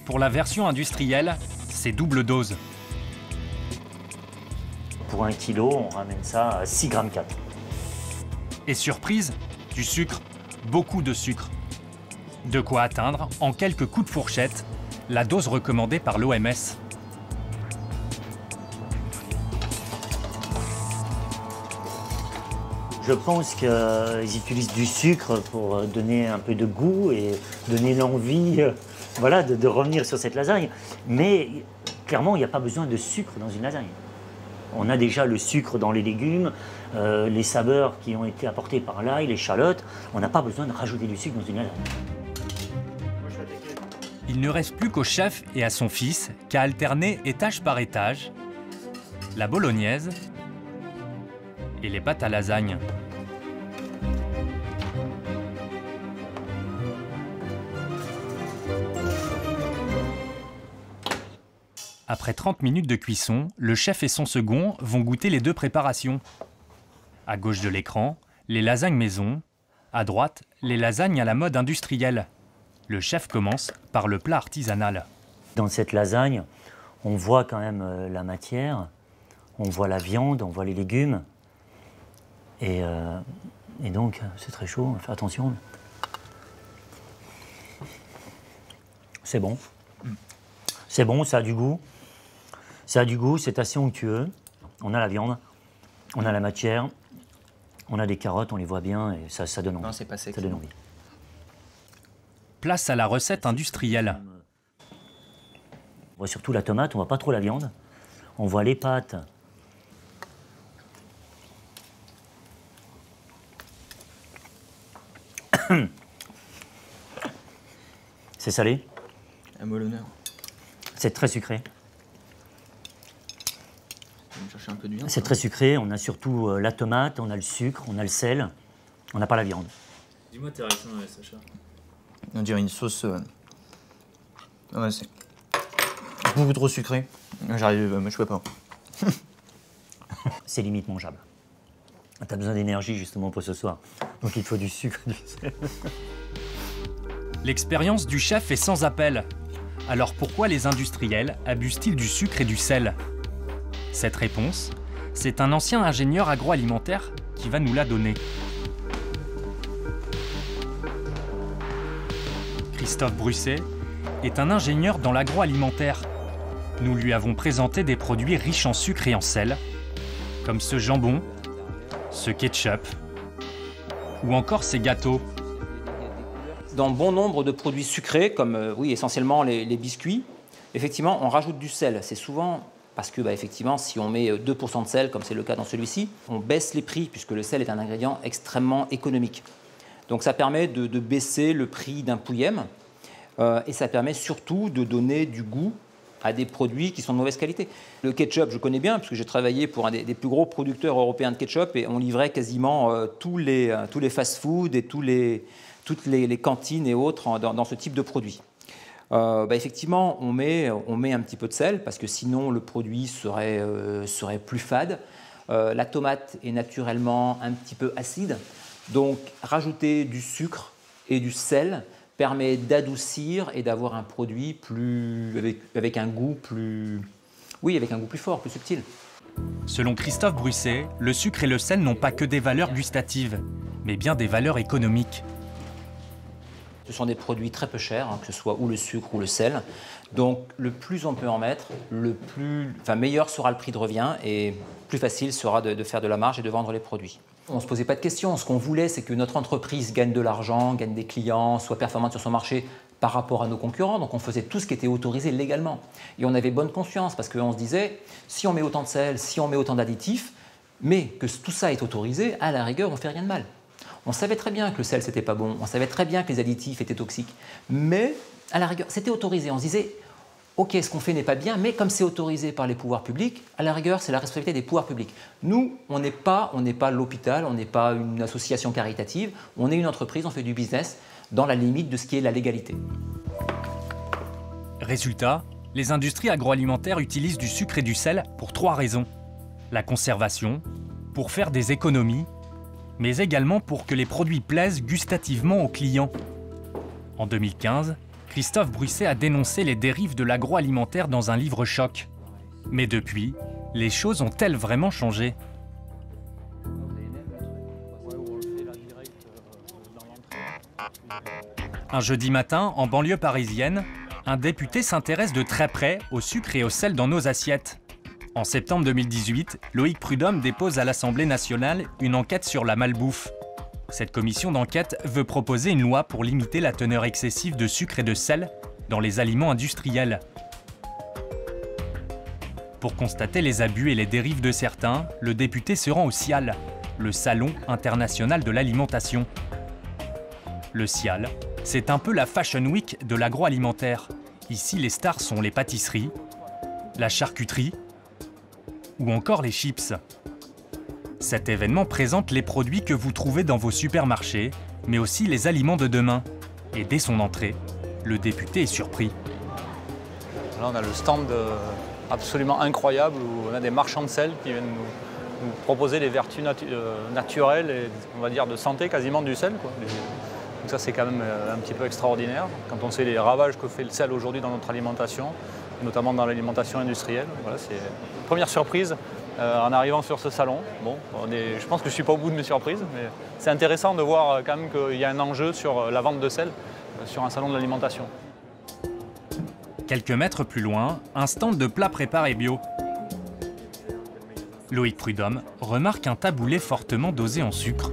Pour la version industrielle, c'est double dose. Pour 1 kilo, on ramène ça à 6,4 grammes. Et surprise, du sucre, beaucoup de sucre. De quoi atteindre, en quelques coups de fourchette, la dose recommandée par l'OMS. Je pense qu'ils utilisent du sucre pour donner un peu de goût et donner l'envie voilà, de revenir sur cette lasagne. Mais clairement, il n'y a pas besoin de sucre dans une lasagne. On a déjà le sucre dans les légumes, les saveurs qui ont été apportées par l'ail, l'échalote. On n'a pas besoin de rajouter du sucre dans une lasagne. Il ne reste plus qu'au chef et à son fils qu'à alterner étage par étage la bolognaise et les pâtes à lasagne. Après 30 minutes de cuisson, le chef et son second vont goûter les deux préparations. À gauche de l'écran, les lasagnes maison. À droite, les lasagnes à la mode industrielle. Le chef commence par le plat artisanal. Dans cette lasagne, on voit quand même la matière, on voit la viande, on voit les légumes. Et donc, c'est très chaud, fais attention. C'est bon. C'est bon, ça a du goût. Ça a du goût, c'est assez onctueux. On a la viande, on a la matière, on a des carottes, on les voit bien et ça donne envie. Non, c'est pas sec. Ça donne envie. Place à la recette industrielle. On voit surtout la tomate, on voit pas trop la viande. On voit les pâtes. C'est salé. À moi l'honneur. C'est très sucré. Je vais me chercher un peu de viande. C'est très sucré. On a surtout la tomate, on a le sucre, on a le sel. On n'a pas la viande. Dis-moi tes réactions, Sacha. On dirait une sauce. Ouais, c'est beaucoup trop sucré. J'arrive, je peux pas. C'est limite mangeable. T'as besoin d'énergie justement pour ce soir. Donc il faut du sucre, du sel. L'expérience du chef est sans appel. Alors pourquoi les industriels abusent-ils du sucre et du sel? Cette réponse, c'est un ancien ingénieur agroalimentaire qui va nous la donner. Christophe Brusset est un ingénieur dans l'agroalimentaire. Nous lui avons présenté des produits riches en sucre et en sel, comme ce jambon, ce ketchup, ou encore ces gâteaux. Dans bon nombre de produits sucrés, comme oui, essentiellement les biscuits, effectivement, on rajoute du sel. C'est souvent parce que, effectivement, si on met 2% de sel, comme c'est le cas dans celui-ci, on baisse les prix, puisque le sel est un ingrédient extrêmement économique. Donc ça permet de baisser le prix d'un pouillem, et ça permet surtout de donner du goût à des produits qui sont de mauvaise qualité. Le ketchup, je connais bien, puisque j'ai travaillé pour un des plus gros producteurs européens de ketchup, et on livrait quasiment tous les fast-foods et toutes les cantines et autres dans ce type de produit. Effectivement, on met un petit peu de sel, parce que sinon le produit serait plus fade. La tomate est naturellement un petit peu acide, donc rajouter du sucre et du sel permet d'adoucir et d'avoir un produit avec un goût plus fort, plus subtil. Selon Christophe Brusset, le sucre et le sel n'ont pas que des valeurs gustatives, mais bien des valeurs économiques. Ce sont des produits très peu chers, que ce soit ou le sucre ou le sel. Donc le plus on peut en mettre, meilleur sera le prix de revient et plus facile sera de faire de la marge et de vendre les produits. On ne se posait pas de questions. Ce qu'on voulait, c'est que notre entreprise gagne de l'argent, gagne des clients, soit performante sur son marché par rapport à nos concurrents. Donc on faisait tout ce qui était autorisé légalement. Et on avait bonne conscience parce qu'on se disait, si on met autant de sel, si on met autant d'additifs, mais que tout ça est autorisé, à la rigueur, on ne fait rien de mal. On savait très bien que le sel, c'était pas bon. On savait très bien que les additifs étaient toxiques. Mais à la rigueur, c'était autorisé. On se disait, ok, ce qu'on fait n'est pas bien, mais comme c'est autorisé par les pouvoirs publics, à la rigueur, c'est la responsabilité des pouvoirs publics. Nous, on n'est pas l'hôpital, on n'est pas une association caritative, on est une entreprise, on fait du business dans la limite de ce qui est la légalité. Résultat, les industries agroalimentaires utilisent du sucre et du sel pour 3 raisons. La conservation, pour faire des économies, mais également pour que les produits plaisent gustativement aux clients. En 2015, Christophe Brusset a dénoncé les dérives de l'agroalimentaire dans un livre choc. Mais depuis, les choses ont-elles vraiment changé? Un jeudi matin, en banlieue parisienne, un député s'intéresse de très près au sucre et au sel dans nos assiettes. En septembre 2018, Loïc Prudhomme dépose à l'Assemblée nationale une enquête sur la malbouffe. Cette commission d'enquête veut proposer une loi pour limiter la teneur excessive de sucre et de sel dans les aliments industriels. Pour constater les abus et les dérives de certains, le député se rend au SIAL, le Salon international de l'alimentation. Le SIAL, c'est un peu la Fashion Week de l'agroalimentaire. Ici, les stars sont les pâtisseries, la charcuterie ou encore les chips. Cet événement présente les produits que vous trouvez dans vos supermarchés, mais aussi les aliments de demain. Et dès son entrée, le député est surpris. Là, on a le stand absolument incroyables où on a des marchands de sel qui viennent nous proposer les vertus naturelles et on va dire de santé quasiment du sel, quoi. Donc ça c'est quand même un petit peu extraordinaire quand on sait les ravages que fait le sel aujourd'hui dans notre alimentation, notamment dans l'alimentation industrielle. Voilà, c'est une première surprise en arrivant sur ce salon. Bon, je pense que je ne suis pas au bout de mes surprises, mais c'est intéressant de voir quand même qu'il y a un enjeu sur la vente de sel sur un salon de l'alimentation. Quelques mètres plus loin, un stand de plats préparés bio. Loïc Prudhomme remarque un taboulé fortement dosé en sucre.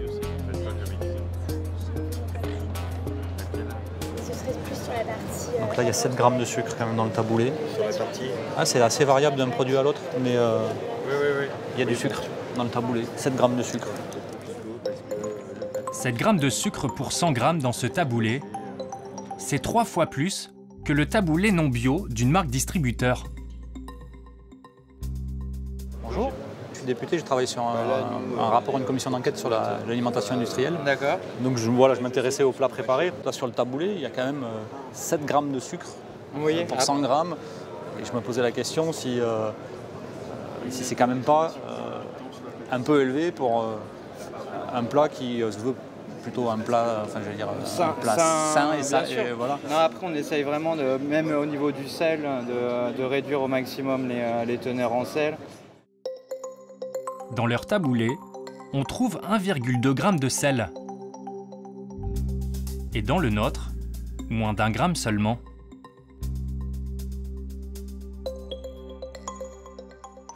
Donc là, il y a 7 grammes de sucre quand même dans le taboulé. Ah, c'est assez variable d'un produit à l'autre, mais il y a du sucre dans le taboulé. 7 grammes de sucre. 7 grammes de sucre pour 100 grammes dans ce taboulé, c'est 3 fois plus que le taboulé non bio d'une marque distributeur. Bonjour, je suis député, je travaille sur un rapport, une commission d'enquête sur l'alimentation industrielle. D'accord. Donc je m'intéressais aux plats préparés. Là, sur le taboulé, il y a quand même 7 grammes de sucre pour 100 grammes. Et je me posais la question si c'est quand même pas un peu élevé pour un plat qui se veut plutôt un plat, enfin je veux dire, un plat sain et ça. Et voilà. Non, après on essaye vraiment, même au niveau du sel, de réduire au maximum les teneurs en sel. Dans leur taboulé, on trouve 1,2 g de sel. Et dans le nôtre, moins d'1 gramme seulement.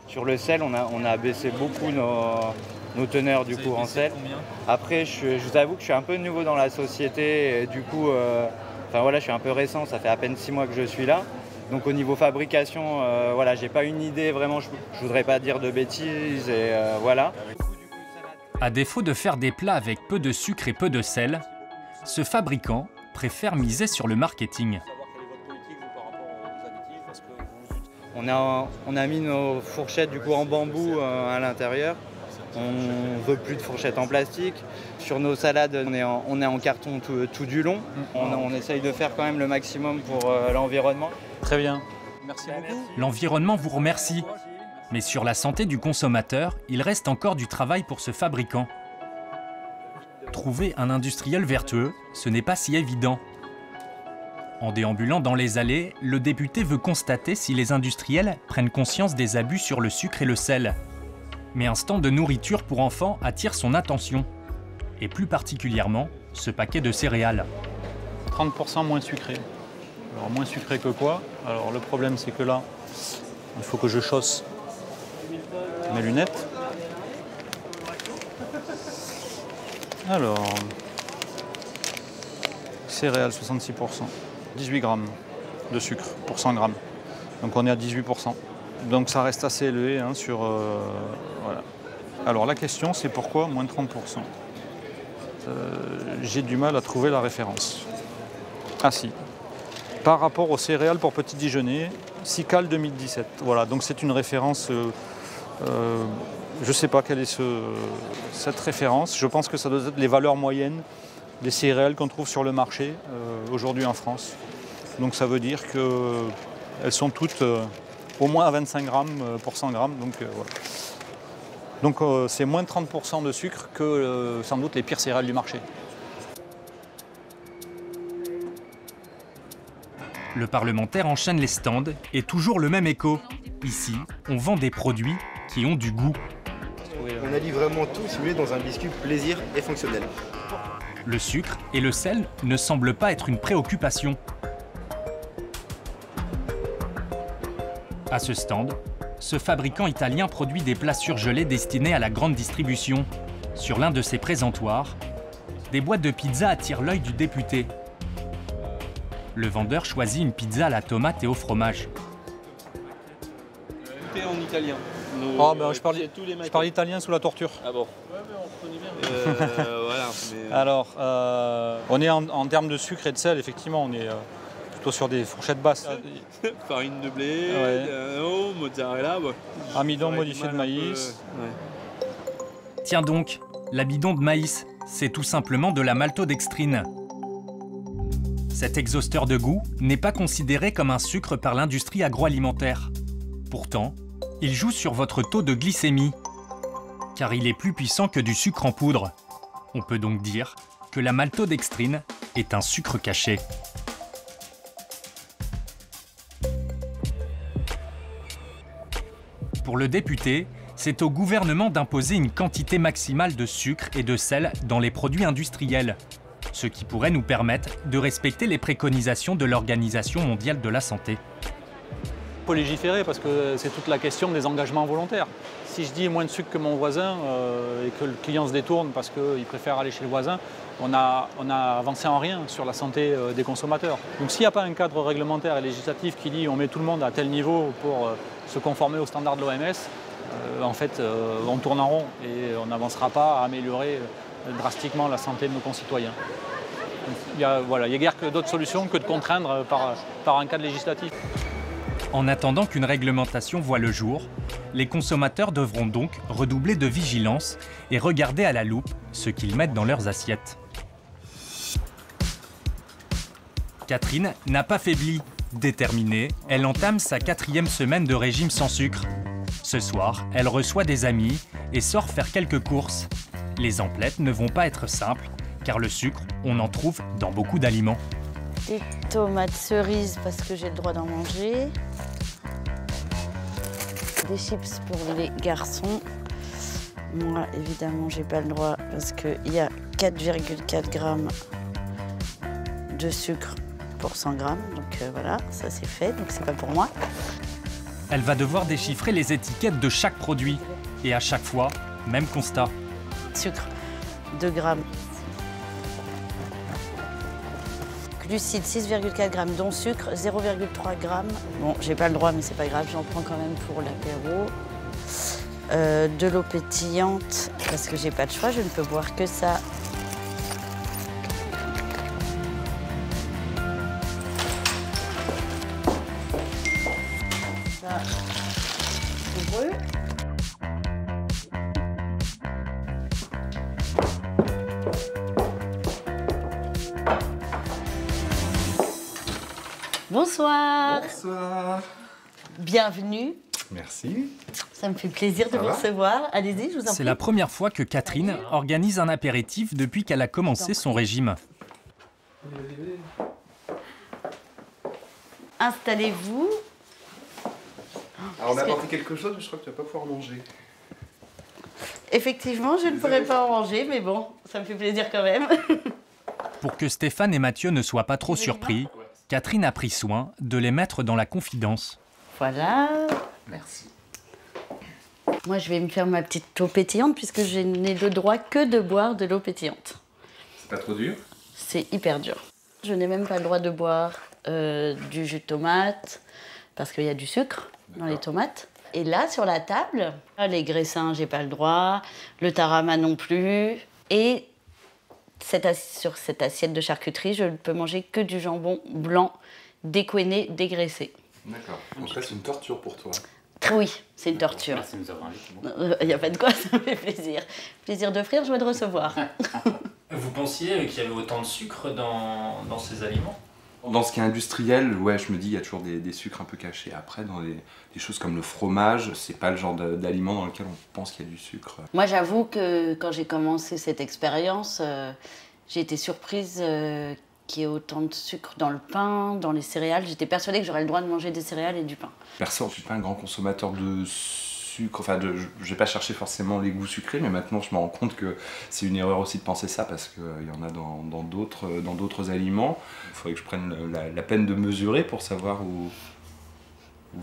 Sur le sel, on a baissé beaucoup nos teneurs du coup en sel. Après, je vous avoue que je suis un peu nouveau dans la société et du coup, enfin voilà, je suis un peu récent, ça fait à peine 6 mois que je suis là. Donc au niveau fabrication, voilà, j'ai pas une idée vraiment, je voudrais pas dire de bêtises et voilà. À défaut de faire des plats avec peu de sucre et peu de sel, ce fabricant préfère miser sur le marketing. On a mis nos fourchettes du coup en bambou à l'intérieur. On veut plus de fourchettes en plastique. Sur nos salades, on est en carton tout du long. On essaye de faire quand même le maximum pour l'environnement. Très bien. Merci beaucoup. L'environnement vous remercie. Mais sur la santé du consommateur, il reste encore du travail pour ce fabricant. Trouver un industriel vertueux, ce n'est pas si évident. En déambulant dans les allées, le député veut constater si les industriels prennent conscience des abus sur le sucre et le sel. Mais un stand de nourriture pour enfants attire son attention. Et plus particulièrement, ce paquet de céréales. 30% moins sucré. Alors moins sucré que quoi? Alors le problème c'est que là, il faut que je chausse mes lunettes. Alors, céréales 66%, 18 grammes de sucre pour 100 grammes. Donc on est à 18%. Donc ça reste assez élevé hein, sur... voilà. Alors la question c'est pourquoi moins de 30%? J'ai du mal à trouver la référence. Ah si. Par rapport aux céréales pour petit déjeuner, SICAL 2017. Voilà, donc c'est une référence... je ne sais pas quelle est cette référence. Je pense que ça doit être les valeurs moyennes des céréales qu'on trouve sur le marché aujourd'hui en France. Donc ça veut dire qu'elles sont toutes au moins à 25 grammes pour 100 grammes. Donc voilà. Donc c'est moins de 30% de sucre que sans doute les pires céréales du marché. Le parlementaire enchaîne les stands et toujours le même écho. Ici, on vend des produits qui ont du goût. On allie vraiment tout, si vous voulez, dans un biscuit plaisir et fonctionnel. Le sucre et le sel ne semblent pas être une préoccupation. À ce stand, ce fabricant italien produit des plats surgelés destinés à la grande distribution. Sur l'un de ses présentoirs, des boîtes de pizza attirent l'œil du député. Le vendeur choisit une pizza à la tomate et au fromage. Tout est en italien. Oh, ben, je parle italien sous la torture. Ah bon? Ouais, mais on connaît bien. Voilà, mais... Alors, on est en termes de sucre et de sel, effectivement, on est plutôt sur des fourchettes basses. Farine de blé, mozzarella. Ouais. Amidon modifié de maïs. Ouais. Tiens donc, l'amidon de maïs, c'est tout simplement de la maltodextrine. Cet exhausteur de goût n'est pas considéré comme un sucre par l'industrie agroalimentaire. Pourtant, il joue sur votre taux de glycémie, car il est plus puissant que du sucre en poudre. On peut donc dire que la maltodextrine est un sucre caché. Pour le député, c'est au gouvernement d'imposer une quantité maximale de sucre et de sel dans les produits industriels, ce qui pourrait nous permettre de respecter les préconisations de l'Organisation mondiale de la santé. Il faut légiférer parce que c'est toute la question des engagements volontaires. Si je dis moins de sucre que mon voisin et que le client se détourne parce qu'il préfère aller chez le voisin, on a avancé en rien sur la santé des consommateurs. Donc s'il n'y a pas un cadre réglementaire et législatif qui dit on met tout le monde à tel niveau pour se conformer aux standards de l'OMS, en fait on tourne en rond et on n'avancera pas à améliorer drastiquement la santé de nos concitoyens. Il y a guère que d'autres solutions que de contraindre par un cadre législatif. En attendant qu'une réglementation voie le jour, les consommateurs devront donc redoubler de vigilance et regarder à la loupe ce qu'ils mettent dans leurs assiettes. Catherine n'a pas faibli. Déterminée, elle entame sa 4e semaine de régime sans sucre. Ce soir, elle reçoit des amis et sort faire quelques courses. Les emplettes ne vont pas être simples, car le sucre, on en trouve dans beaucoup d'aliments. Des tomates cerises parce que j'ai le droit d'en manger. Des chips pour les garçons. Moi, évidemment, j'ai pas le droit parce qu'il y a 4,4 grammes de sucre pour 100 grammes. Donc voilà, ça c'est fait, donc c'est pas pour moi. Elle va devoir déchiffrer les étiquettes de chaque produit. Et à chaque fois, même constat. Sucre, 2 grammes. Glucides, 6,4 grammes, dont sucre, 0,3 grammes. Bon, j'ai pas le droit, mais c'est pas grave, j'en prends quand même pour l'apéro. De l'eau pétillante, parce que j'ai pas de choix, je ne peux boire que ça. Ça, pour eux. Bonsoir. Bonsoir. Bienvenue. Merci. Ça me fait plaisir de vous recevoir. Allez-y, je vous en prie. C'est la première fois que Catherine organise un apéritif depuis qu'elle a commencé son régime. Installez-vous. Alors on a apporté quelque chose, mais je crois que tu vas pas pouvoir manger. Effectivement, je ne pourrais pas en manger, mais bon, ça me fait plaisir quand même. Pour que Stéphane et Mathieu ne soient pas trop surpris, Catherine a pris soin de les mettre dans la confidence. Voilà. Merci. Moi, je vais me faire ma petite eau pétillante puisque je n'ai le droit que de boire de l'eau pétillante. C'est pas trop dur? C'est hyper dur. Je n'ai même pas le droit de boire du jus de tomate parce qu'il y a du sucre dans les tomates. Et là, sur la table, les graissins, j'ai pas le droit, le tarama non plus. Et sur cette assiette de charcuterie, je ne peux manger que du jambon blanc, découenné, dégraissé. D'accord. Donc là, c'est une torture pour toi. Oui, c'est une torture. Merci de nous avoir invités. Il n'y a pas de quoi, ça me fait plaisir. Plaisir d'offrir, joie de recevoir. Vous pensiez qu'il y avait autant de sucre dans ces aliments ? Dans ce qui est industriel, ouais, je me dis il y a toujours des sucres un peu cachés. Après, dans des choses comme le fromage, c'est pas le genre d'aliment dans lequel on pense qu'il y a du sucre. Moi, j'avoue que quand j'ai commencé cette expérience, j'ai été surprise qu'il y ait autant de sucre dans le pain, dans les céréales. J'étais persuadée que j'aurais le droit de manger des céréales et du pain. Perso, je suis pas un grand consommateur de sucre. Enfin, je vais pas chercher forcément les goûts sucrés, mais maintenant je me rends compte que c'est une erreur aussi de penser ça parce qu'il y en a dans d'autres aliments. Il faudrait que je prenne la peine de mesurer pour savoir où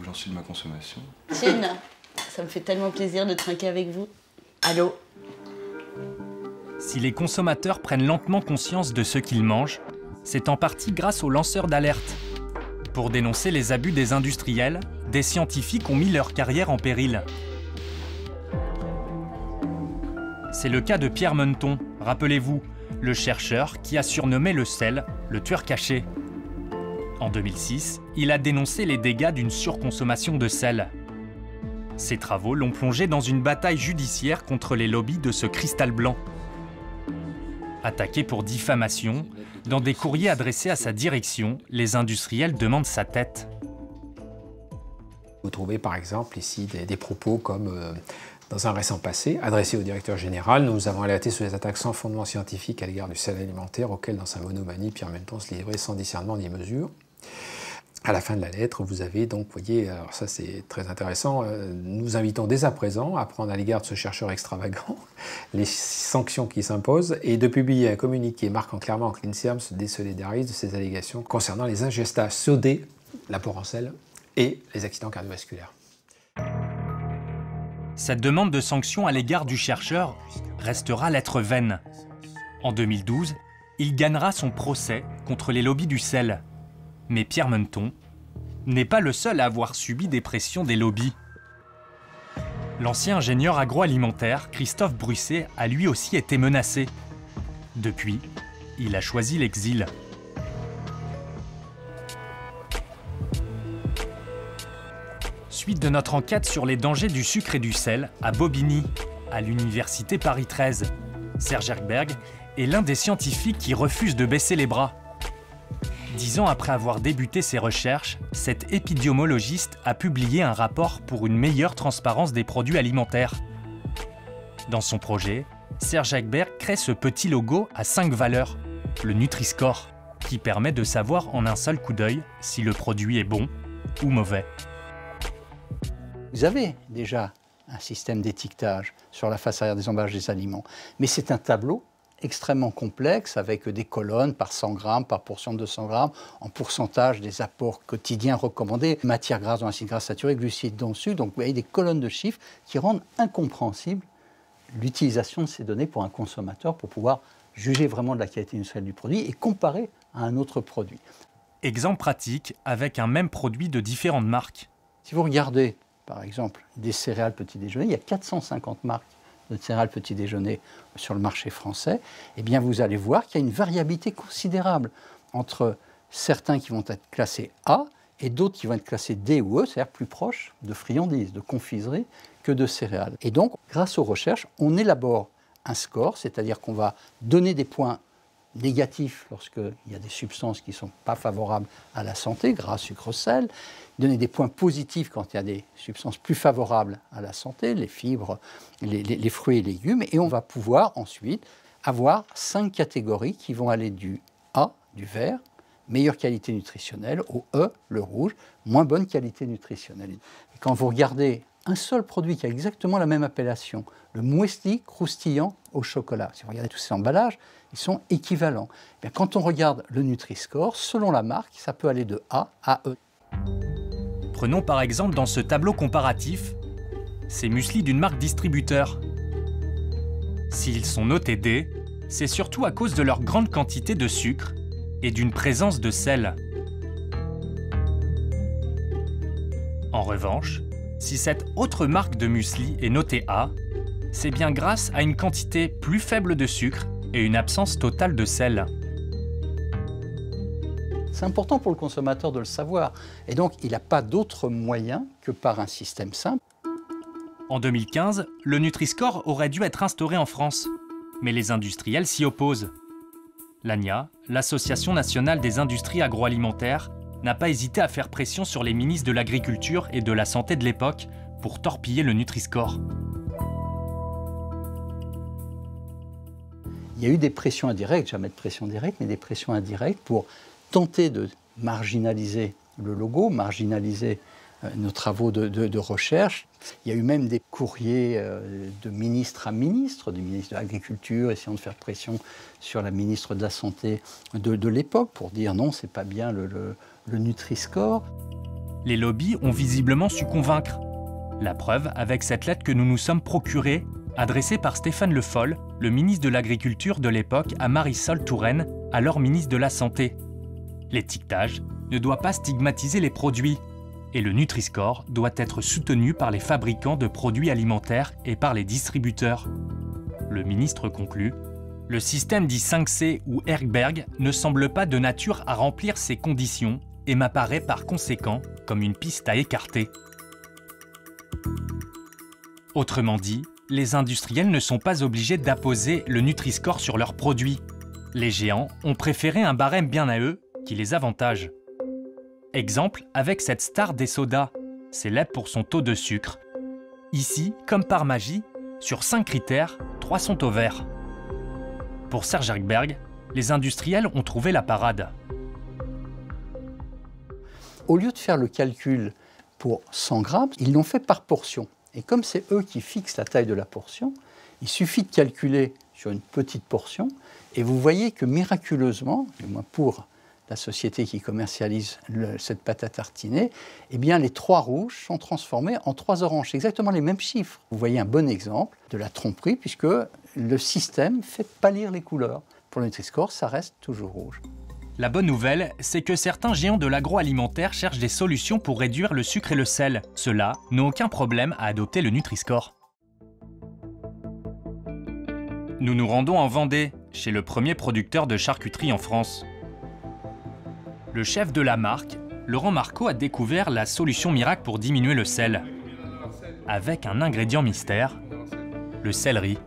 j'en suis de ma consommation. Chine, ça me fait tellement plaisir de trinquer avec vous. Allô ? Si les consommateurs prennent lentement conscience de ce qu'ils mangent, c'est en partie grâce aux lanceurs d'alerte. Pour dénoncer les abus des industriels, des scientifiques ont mis leur carrière en péril. C'est le cas de Pierre Menton, rappelez-vous, le chercheur qui a surnommé le sel le tueur caché. En 2006, il a dénoncé les dégâts d'une surconsommation de sel. Ses travaux l'ont plongé dans une bataille judiciaire contre les lobbies de ce cristal blanc. Attaqué pour diffamation, dans des courriers adressés à sa direction, les industriels demandent sa tête. Vous trouvez par exemple ici des propos comme dans un récent passé, adressé au directeur général, nous avons alerté sur les attaques sans fondement scientifique à l'égard du sel alimentaire auquel dans sa monomanie Pierre Menton se livrait sans discernement ni mesure. À la fin de la lettre, vous avez donc, vous voyez, alors ça c'est très intéressant, nous invitons dès à présent à prendre à l'égard de ce chercheur extravagant les sanctions qui s'imposent et de publier un communiqué marquant clairement que l'INSERM se désolidarise de ces allégations concernant les ingestats sodés, l'apport en sel et les accidents cardiovasculaires. Cette demande de sanctions à l'égard du chercheur restera lettre vaine. En 2012, il gagnera son procès contre les lobbies du sel. Mais Pierre Menton n'est pas le seul à avoir subi des pressions des lobbies. L'ancien ingénieur agroalimentaire Christophe Brusset a lui aussi été menacé. Depuis, il a choisi l'exil. Suite de notre enquête sur les dangers du sucre et du sel à Bobigny, à l'université Paris 13, Serge Erkberg est l'un des scientifiques qui refuse de baisser les bras. 10 ans après avoir débuté ses recherches, cet épidémiologiste a publié un rapport pour une meilleure transparence des produits alimentaires. Dans son projet, Serge Erkberg crée ce petit logo à 5 valeurs, le Nutri-Score, qui permet de savoir en un seul coup d'œil si le produit est bon ou mauvais. Vous avez déjà un système d'étiquetage sur la face arrière des emballages des aliments, mais c'est un tableau extrêmement complexe avec des colonnes par 100 grammes, par portion de 200 grammes, en pourcentage des apports quotidiens recommandés, matières grasses dans acides gras saturés, glucides dans le sucre. Donc vous avez des colonnes de chiffres qui rendent incompréhensible l'utilisation de ces données pour un consommateur pour pouvoir juger vraiment de la qualité industrielle du produit et comparer à un autre produit. Exemple pratique avec un même produit de différentes marques. Si vous regardez par exemple des céréales petit déjeuner, il y a 450 marques de céréales petit déjeuner sur le marché français, eh bien vous allez voir qu'il y a une variabilité considérable entre certains qui vont être classés A et d'autres qui vont être classés D ou E, c'est-à-dire plus proches de friandises, de confiseries que de céréales. Et donc, grâce aux recherches, on élabore un score, c'est-à-dire qu'on va donner des points négatifs lorsqu'il y a des substances qui ne sont pas favorables à la santé, gras, sucre, sel, donner des points positifs quand il y a des substances plus favorables à la santé, les fibres, les fruits et légumes, et on va pouvoir ensuite avoir 5 catégories qui vont aller du A, du vert, meilleure qualité nutritionnelle, au E, le rouge, moins bonne qualité nutritionnelle. Et quand vous regardez un seul produit qui a exactement la même appellation, le muesli croustillant au chocolat, si vous regardez tous ces emballages, ils sont équivalents. Et bien, quand on regarde le Nutri-Score, selon la marque, ça peut aller de A à E. Prenons par exemple dans ce tableau comparatif ces mueslis d'une marque distributeur. S'ils sont notés D, c'est surtout à cause de leur grande quantité de sucre et d'une présence de sel. En revanche, si cette autre marque de muesli est notée A, c'est bien grâce à une quantité plus faible de sucre et une absence totale de sel. C'est important pour le consommateur de le savoir. Et donc, il n'a pas d'autre moyen que par un système simple. En 2015, le Nutri-Score aurait dû être instauré en France, mais les industriels s'y opposent. L'ANIA, l'Association nationale des industries agroalimentaires, n'a pas hésité à faire pression sur les ministres de l'Agriculture et de la Santé de l'époque pour torpiller le Nutri-Score. Il y a eu des pressions indirectes, jamais de pression directe, mais des pressions indirectes pour tenter de marginaliser le logo, marginaliser nos travaux de recherche. Il y a eu même des courriers de ministre à ministre, du ministre de l'Agriculture, essayant de faire pression sur la ministre de la Santé de l'époque pour dire non, c'est pas bien le Nutri-Score. Les lobbies ont visiblement su convaincre. La preuve avec cette lettre que nous nous sommes procurée, adressée par Stéphane Le Foll, le ministre de l'Agriculture de l'époque, à Marisol Touraine, alors ministre de la Santé. L'étiquetage ne doit pas stigmatiser les produits, et le Nutri-Score doit être soutenu par les fabricants de produits alimentaires et par les distributeurs. Le ministre conclut : le système dit 5C ou Erkberg ne semble pas de nature à remplir ces conditions et m'apparaît par conséquent comme une piste à écarter. Autrement dit, les industriels ne sont pas obligés d'apposer le Nutri-Score sur leurs produits. Les géants ont préféré un barème bien à eux qui les avantage. Exemple avec cette star des sodas, célèbre pour son taux de sucre. Ici, comme par magie, sur 5 critères, 3 sont au vert. Pour Serge Erkberg, les industriels ont trouvé la parade. Au lieu de faire le calcul pour 100 grammes, ils l'ont fait par portion. Et comme c'est eux qui fixent la taille de la portion, il suffit de calculer sur une petite portion, et vous voyez que miraculeusement, du moins pour la société qui commercialise cette pâte à tartiner, eh bien les 3 rouges sont transformés en 3 oranges. C'est exactement les mêmes chiffres. Vous voyez un bon exemple de la tromperie, puisque le système fait pâlir les couleurs. Pour le Nutri-Score, ça reste toujours rouge. La bonne nouvelle, c'est que certains géants de l'agroalimentaire cherchent des solutions pour réduire le sucre et le sel. Ceux-là n'ont aucun problème à adopter le Nutri-Score. Nous nous rendons en Vendée, chez le premier producteur de charcuterie en France. Le chef de la marque, Laurent Marcot, a découvert la solution miracle pour diminuer le sel. Avec un ingrédient mystère, le céleri.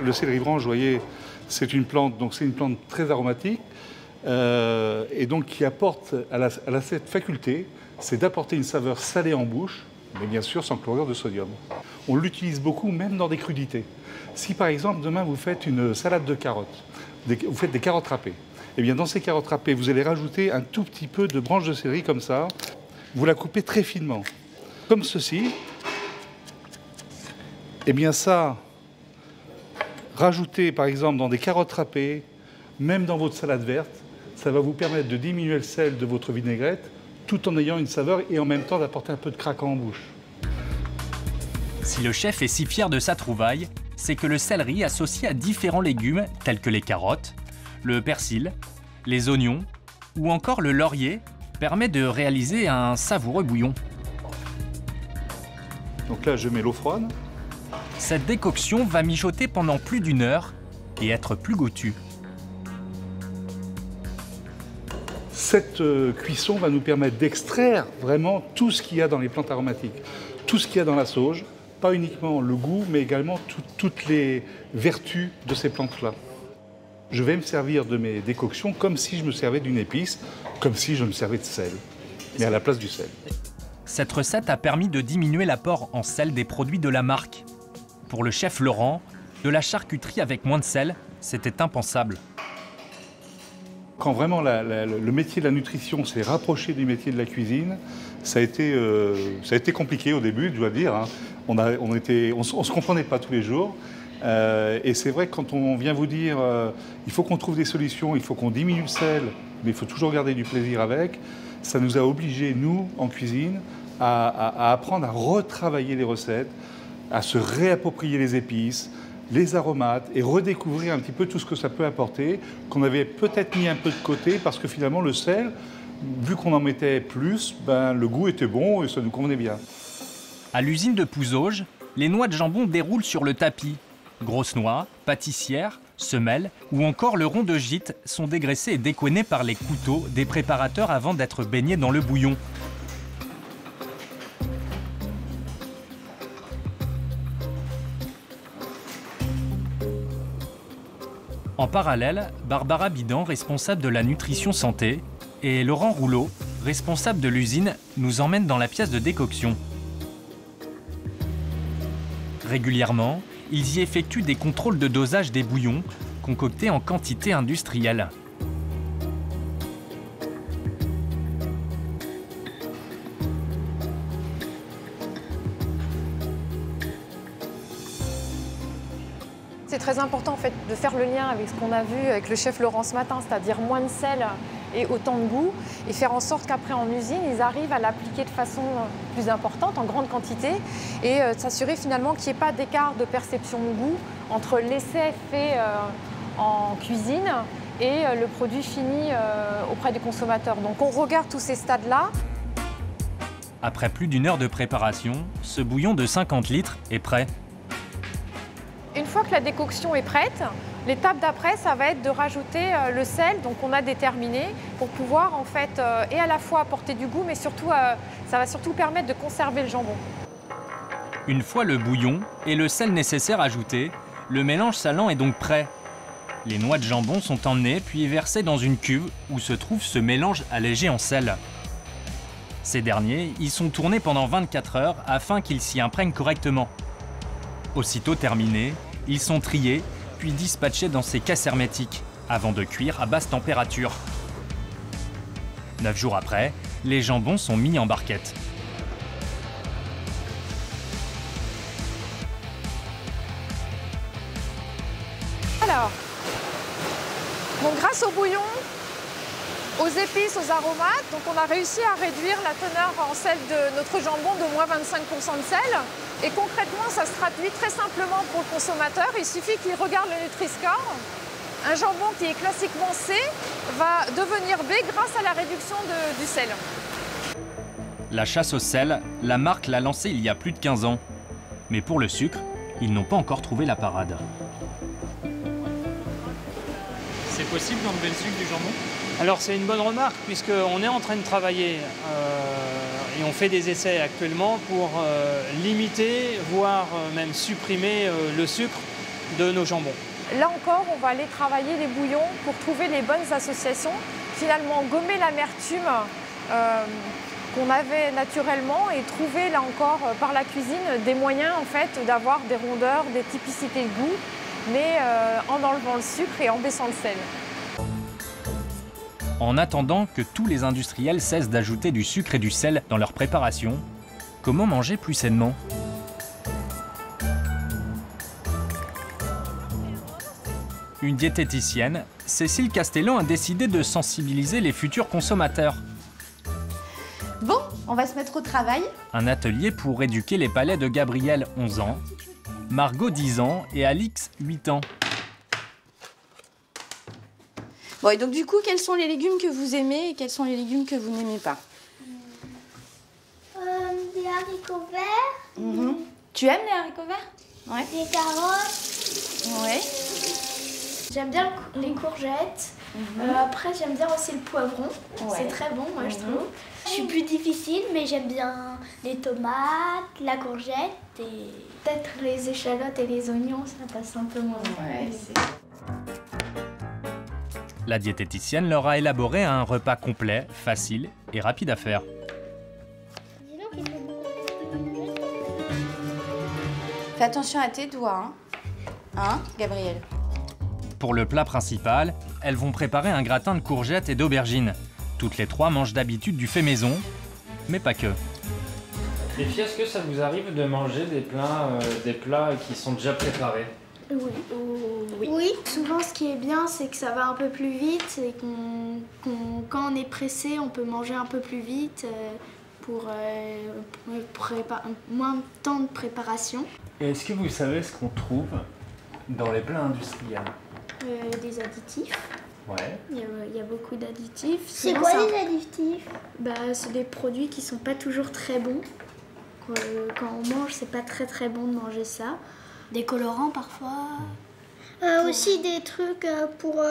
Le céleri branche, vous voyez, c'est une plante, donc c'est une plante très aromatique et donc qui apporte, elle a cette faculté, c'est d'apporter une saveur salée en bouche, mais bien sûr sans chlorure de sodium. On l'utilise beaucoup même dans des crudités. Si par exemple demain vous faites une salade de carottes, vous faites des carottes râpées, et bien dans ces carottes râpées vous allez rajouter un tout petit peu de branche de céleri comme ça, vous la coupez très finement, comme ceci, et bien ça, rajouter par exemple dans des carottes râpées, même dans votre salade verte, ça va vous permettre de diminuer le sel de votre vinaigrette tout en ayant une saveur et en même temps d'apporter un peu de craquant en bouche. Si le chef est si fier de sa trouvaille, c'est que le céleri associé à différents légumes tels que les carottes, le persil, les oignons ou encore le laurier permet de réaliser un savoureux bouillon. Donc là je mets l'eau froide. Cette décoction va mijoter pendant plus d'1 heure et être plus goûtue. Cette cuisson va nous permettre d'extraire vraiment tout ce qu'il y a dans les plantes aromatiques, tout ce qu'il y a dans la sauge, pas uniquement le goût, mais également toutes les vertus de ces plantes-là. Je vais me servir de mes décoctions comme si je me servais d'une épice, comme si je me servais de sel, mais à la place du sel. Cette recette a permis de diminuer l'apport en sel des produits de la marque. Pour le chef Laurent, de la charcuterie avec moins de sel, c'était impensable. Quand vraiment le métier de la nutrition s'est rapproché du métier de la cuisine, ça a été compliqué au début, je dois dire. Hein. On ne se comprenait pas tous les jours. Et c'est vrai que quand on vient vous dire il faut qu'on trouve des solutions, il faut qu'on diminue le sel, mais il faut toujours garder du plaisir avec, ça nous a obligés, nous, en cuisine, à apprendre à retravailler les recettes, à se réapproprier les épices, les aromates et redécouvrir un petit peu tout ce que ça peut apporter, qu'on avait peut-être mis un peu de côté parce que finalement le sel, vu qu'on en mettait plus, le goût était bon et ça nous convenait bien. À l'usine de Pouzauges, les noix de jambon déroulent sur le tapis. Grosses noix, pâtissières, semelles ou encore le rond de gîte sont dégraissés et décoinés par les couteaux des préparateurs avant d'être baignés dans le bouillon. En parallèle, Barbara Bidan, responsable de la nutrition santé, et Laurent Rouleau, responsable de l'usine, nous emmènent dans la pièce de décoction. Régulièrement, ils y effectuent des contrôles de dosage des bouillons, concoctés en quantité industrielle. C'est très important en fait de faire le lien avec ce qu'on a vu avec le chef Laurent ce matin, c'est-à-dire moins de sel et autant de goût, et faire en sorte qu'après en usine, ils arrivent à l'appliquer de façon plus importante, en grande quantité, et s'assurer finalement qu'il n'y ait pas d'écart de perception de goût entre l'essai fait en cuisine et le produit fini auprès du consommateur. Donc on regarde tous ces stades-là. Après plus d'1 heure de préparation, ce bouillon de 50 litres est prêt. Une fois que la décoction est prête, l'étape d'après, ça va être de rajouter le sel, donc on a déterminé, pour pouvoir en fait et à la fois apporter du goût, mais surtout, ça va surtout permettre de conserver le jambon. Une fois le bouillon et le sel nécessaire ajoutés, le mélange salant est donc prêt. Les noix de jambon sont emmenées puis versées dans une cuve où se trouve ce mélange allégé en sel. Ces derniers y sont tournés pendant 24 heures afin qu'ils s'y imprègnent correctement. Aussitôt terminés, ils sont triés puis dispatchés dans ces caisses hermétiques avant de cuire à basse température. 9 jours après, les jambons sont mis en barquette. Alors, donc grâce au bouillon, aux épices, aux aromates, donc on a réussi à réduire la teneur en sel de notre jambon de moins 25% de sel. Et concrètement, ça se traduit très simplement pour le consommateur. Il suffit qu'il regarde le Nutri-Score. Un jambon qui est classiquement C va devenir B grâce à la réduction du sel. La chasse au sel, la marque l'a lancée il y a plus de 15 ans. Mais pour le sucre, ils n'ont pas encore trouvé la parade. C'est possible d'enlever le sucre du jambon? Alors c'est une bonne remarque puisqu'on est en train de travailler et on fait des essais actuellement pour limiter, voire même supprimer le sucre de nos jambons. Là encore, on va aller travailler les bouillons pour trouver les bonnes associations. Finalement, gommer l'amertume qu'on avait naturellement et trouver là encore par la cuisine des moyens en fait d'avoir des rondeurs, des typicités de goût, mais en enlevant le sucre et en baissant le sel. En attendant que tous les industriels cessent d'ajouter du sucre et du sel dans leur préparation, comment manger plus sainement? Une diététicienne, Cécile Castellan, a décidé de sensibiliser les futurs consommateurs. Bon, on va se mettre au travail. Un atelier pour éduquer les palais de Gabrielle, 11 ans, Margot, 10 ans et Alix, 8 ans. Bon, et donc du coup, quels sont les légumes que vous aimez et quels sont les légumes que vous n'aimez pas? Des haricots verts. Tu aimes les haricots verts? Ouais. Des carottes. Ouais. J'aime bien les courgettes. Après, j'aime bien aussi le poivron. Ouais. C'est très bon, moi, je trouve. Je suis plus difficile, mais j'aime bien les tomates, la courgette et peut-être les échalotes et les oignons, ça passe un peu moins bien. La diététicienne leur a élaboré un repas complet, facile et rapide à faire. Fais attention à tes doigts, hein, Gabrielle? Pour le plat principal, elles vont préparer un gratin de courgettes et d'aubergines. Toutes les trois mangent d'habitude du fait maison, mais pas que. Les filles, est-ce que ça vous arrive de manger des plats qui sont déjà préparés? Oui. Souvent, ce qui est bien, c'est que ça va un peu plus vite et quand on est pressé, on peut manger un peu plus vite pour moins de temps de préparation. Et est-ce que vous savez ce qu'on trouve dans les plats industriels? Des additifs. Ouais. Il y a beaucoup d'additifs. C'est quoi les additifs? C'est des produits qui sont pas toujours très bons. Quand on mange, c'est pas très bon de manger ça. Des colorants parfois. Aussi des trucs pour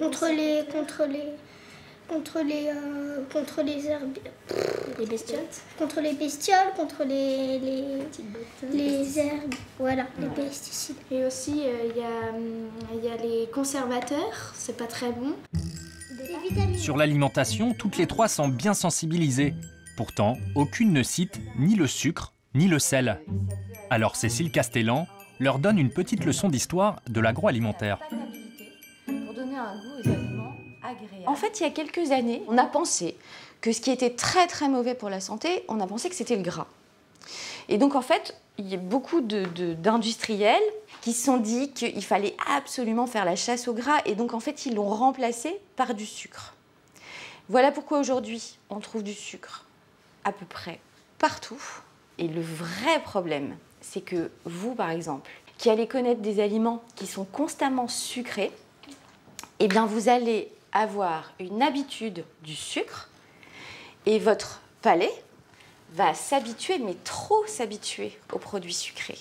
contre les herbes. Les bestioles. Contre les bestioles, contre les herbes. Voilà, les pesticides. Et aussi, il y a les conservateurs, c'est pas très bon. Sur l'alimentation, toutes les trois semblent bien sensibilisées. Pourtant, aucune ne cite ni le sucre, ni le sel. Alors Cécile Castellan leur donne une petite leçon d'histoire de l'agroalimentaire. Pour donner un goût aux aliments agréables. En fait, il y a quelques années, on a pensé que ce qui était très mauvais pour la santé, on a pensé que c'était le gras. Et donc en fait, il y a beaucoup d'industriels qui se sont dit qu'il fallait absolument faire la chasse au gras et donc en fait, ils l'ont remplacé par du sucre. Voilà pourquoi aujourd'hui, on trouve du sucre à peu près partout. Et le vrai problème, c'est que vous, par exemple, qui allez connaître des aliments qui sont constamment sucrés, eh bien, vous allez avoir une habitude du sucre et votre palais va s'habituer, mais trop s'habituer aux produits sucrés.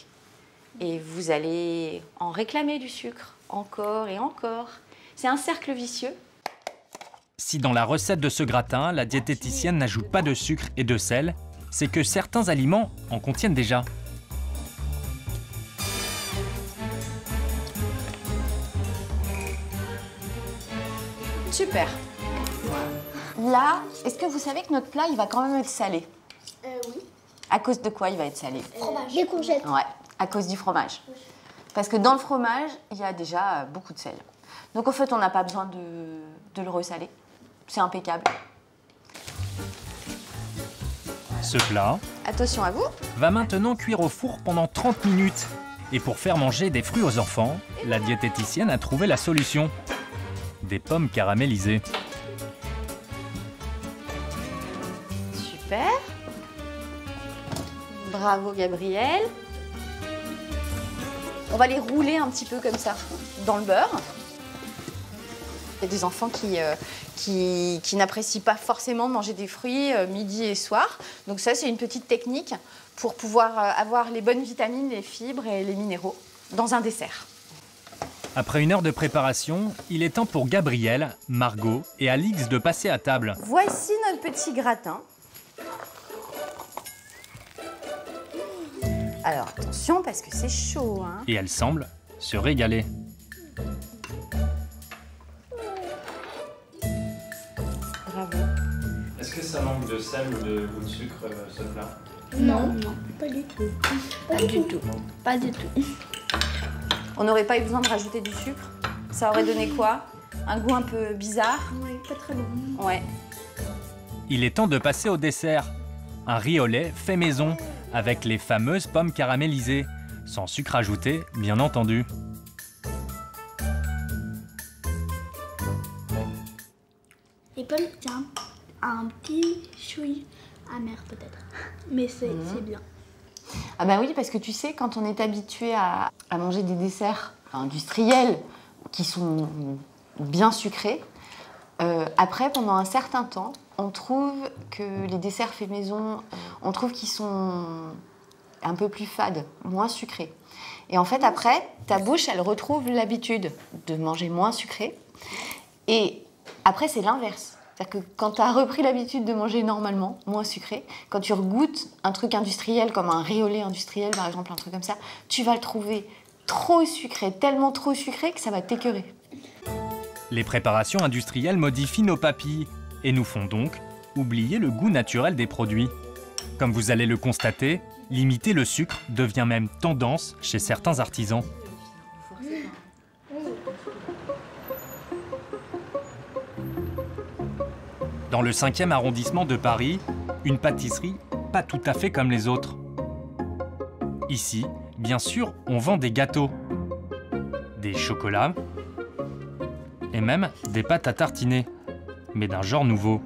Et vous allez en réclamer du sucre, encore et encore. C'est un cercle vicieux. Si dans la recette de ce gratin, la diététicienne n'ajoute pas de sucre et de sel, c'est que certains aliments en contiennent déjà. Super. Là, est-ce que vous savez que notre plat, il va quand même être salé? Oui. À cause de quoi il va être salé? Fromage. Des courgettes. Ouais, à cause du fromage. Parce que dans le fromage, il y a déjà beaucoup de sel. Donc en fait, on n'a pas besoin de le ressaler. C'est impeccable. Ce plat, Attention à vous. va maintenant cuire au four pendant 30 minutes. Et pour faire manger des fruits aux enfants, la diététicienne a trouvé la solution. Des pommes caramélisées. Super. Bravo Gabriel. On va les rouler un petit peu comme ça, dans le beurre. Il y a des enfants qui n'apprécient pas forcément manger des fruits midi et soir. Donc ça, c'est une petite technique pour pouvoir avoir les bonnes vitamines, les fibres et les minéraux dans un dessert. Après 1 heure de préparation, il est temps pour Gabriel, Margot et Alix de passer à table. Voici notre petit gratin. Alors attention parce que c'est chaud, hein. Et elle semble se régaler. Bravo. Est-ce que ça manque de sel ou de sucre, ce plat? Non, non, pas du tout. Pas du tout. Pas du tout. On n'aurait pas eu besoin de rajouter du sucre. Ça aurait donné quoi? Un goût un peu bizarre. Oui, pas très bon. Ouais. Il est temps de passer au dessert. Un riz au lait fait maison, avec les fameuses pommes caramélisées. Sans sucre ajouté, bien entendu. Les pommes, c'est un petit chouï amer peut-être. Mais c'est bien. Ah bah oui, parce que tu sais, quand on est habitué à manger des desserts industriels qui sont bien sucrés, après, pendant un certain temps, on trouve que les desserts faits maison, on trouve qu'ils sont un peu plus fades, moins sucrés. Et en fait, après, ta bouche, elle retrouve l'habitude de manger moins sucré. Et après, c'est l'inverse. C'est-à-dire que quand tu as repris l'habitude de manger normalement, moins sucré, quand tu regoutes un truc industriel, comme un riz au lait industriel, par exemple, un truc comme ça, tu vas le trouver trop sucré, tellement trop sucré que ça va t'écœurer. Les préparations industrielles modifient nos papilles et nous font donc oublier le goût naturel des produits. Comme vous allez le constater, limiter le sucre devient même tendance chez certains artisans. Dans le 5e arrondissement de Paris, une pâtisserie pas tout à fait comme les autres. Ici, bien sûr, on vend des gâteaux, des chocolats et même des pâtes à tartiner, mais d'un genre nouveau.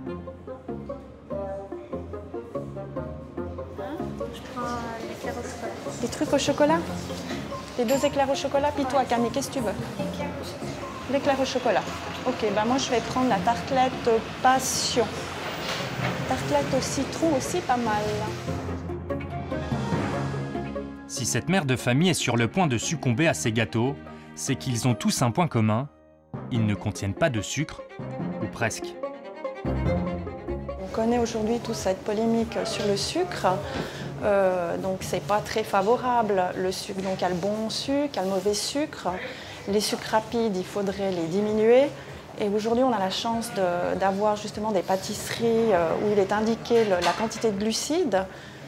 Des trucs au chocolat? Les 2 éclairs au chocolat, puis toi, Camille, qu'est-ce que tu veux? L'éclair au chocolat. Ok, bah moi je vais prendre la tartelette passion. Tartelette au citron aussi pas mal. Si cette mère de famille est sur le point de succomber à ces gâteaux, c'est qu'ils ont tous un point commun. Ils ne contiennent pas de sucre, ou presque. On connaît aujourd'hui toute cette polémique sur le sucre. Donc c'est pas très favorable. Le sucre, donc il y a le bon sucre, il y a le mauvais sucre. Les sucres rapides, il faudrait les diminuer. Et aujourd'hui, on a la chance d'avoir justement des pâtisseries où il est indiqué la quantité de glucides.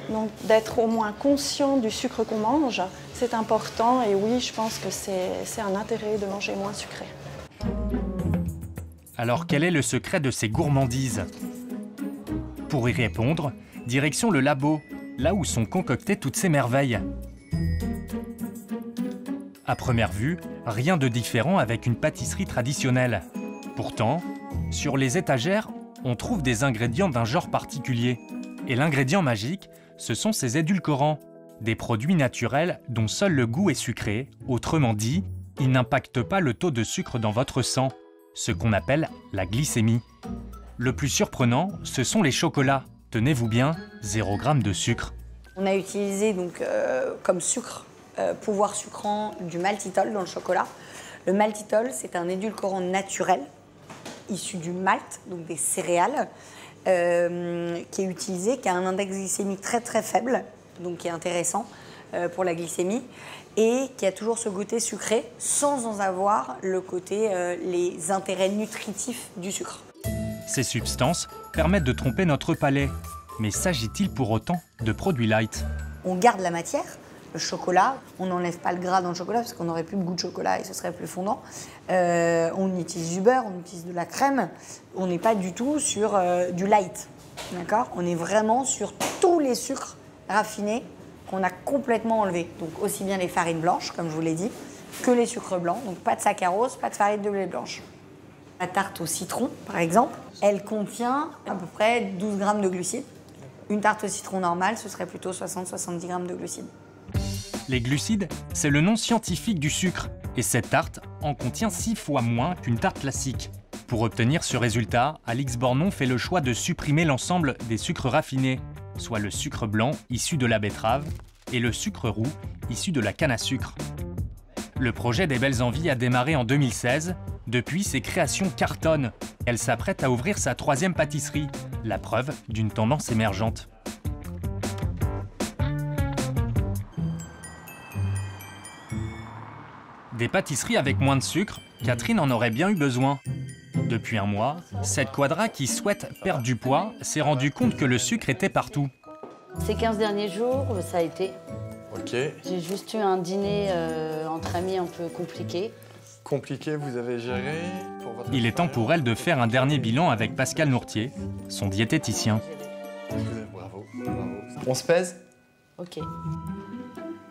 Donc d'être au moins conscient du sucre qu'on mange, c'est important. Et oui, je pense que c'est un intérêt de manger moins sucré. Alors quel est le secret de ces gourmandises? Pour y répondre, direction le labo, là où sont concoctées toutes ces merveilles. À première vue, rien de différent avec une pâtisserie traditionnelle. Pourtant, sur les étagères, on trouve des ingrédients d'un genre particulier. Et l'ingrédient magique, ce sont ces édulcorants, des produits naturels dont seul le goût est sucré. Autrement dit, ils n'impactent pas le taux de sucre dans votre sang, ce qu'on appelle la glycémie. Le plus surprenant, ce sont les chocolats. Tenez-vous bien, 0 g de sucre. On a utilisé donc, comme sucre, pouvoir sucrant, du maltitol dans le chocolat. Le maltitol, c'est un édulcorant naturel issu du malt, donc des céréales, qui est utilisé, qui a un index glycémique très très faible, donc qui est intéressant pour la glycémie. et qui a toujours ce goûter sucré sans en avoir le côté, les intérêts nutritifs du sucre. Ces substances permettent de tromper notre palais. Mais s'agit-il pour autant de produits light? On garde la matière, le chocolat, on n'enlève pas le gras dans le chocolat parce qu'on n'aurait plus le goût de chocolat et ce serait plus fondant. On utilise du beurre, on utilise de la crème. On n'est pas du tout sur du light, d'accord? On est vraiment sur tous les sucres raffinés qu'on a complètement enlevés. Donc aussi bien les farines blanches, comme je vous l'ai dit, que les sucres blancs. Donc pas de saccharose, pas de farine de blé blanche. La tarte au citron, par exemple, elle contient à peu près 12 grammes de glucides. Une tarte au citron normale, ce serait plutôt 60-70 grammes de glucides. Les glucides, c'est le nom scientifique du sucre. Et cette tarte en contient 6 fois moins qu'une tarte classique. Pour obtenir ce résultat, Alix Bornon fait le choix de supprimer l'ensemble des sucres raffinés, soit le sucre blanc issu de la betterave et le sucre roux issu de la canne à sucre. Le projet des Belles Envies a démarré en 2016. Depuis, ses créations cartonnent. Elle s'apprête à ouvrir sa 3e pâtisserie, la preuve d'une tendance émergente. Des pâtisseries avec moins de sucre, Catherine en aurait bien eu besoin. Depuis un mois, cette quadra qui souhaite perdre du poids s'est rendue compte que le sucre était partout. Ces 15 derniers jours, ça a été. Ok. J'ai juste eu un dîner entre amis un peu compliqué. Compliqué, vous avez géré pour votre... Il est temps pour elle de faire un dernier bilan avec Pascal Nourtier, son diététicien. Bravo, bravo. On se pèse? Ok.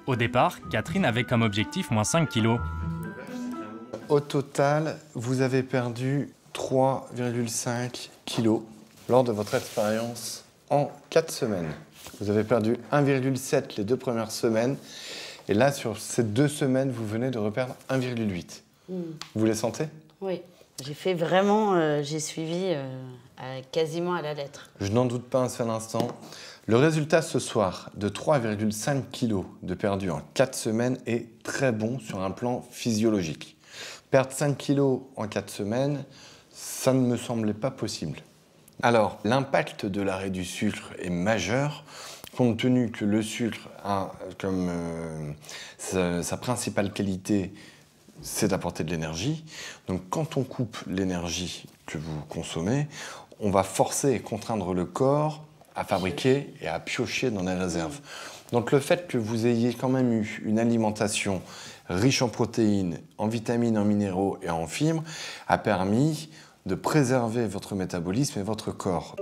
Au départ, Catherine avait comme objectif moins 5 kilos. Au total, vous avez perdu 3,5 kilos lors de votre expérience en 4 semaines. Vous avez perdu 1,7 les 2 premières semaines. Et là, sur ces 2 semaines, vous venez de reperdre 1,8. Vous les sentez? Oui. J'ai fait vraiment, j'ai suivi quasiment à la lettre. Je n'en doute pas un seul instant. Le résultat ce soir de 3,5 kg de perdu en 4 semaines est très bon sur un plan physiologique. Perdre 5 kg en 4 semaines, ça ne me semblait pas possible. Alors, l'impact de l'arrêt du sucre est majeur, compte tenu que le sucre a comme sa principale qualité, c'est d'apporter de l'énergie. Donc quand on coupe l'énergie que vous consommez, on va forcer et contraindre le corps à fabriquer et à piocher dans les réserves. Donc le fait que vous ayez quand même eu une alimentation riche en protéines, en vitamines, en minéraux et en fibres a permis de préserver votre métabolisme et votre corps.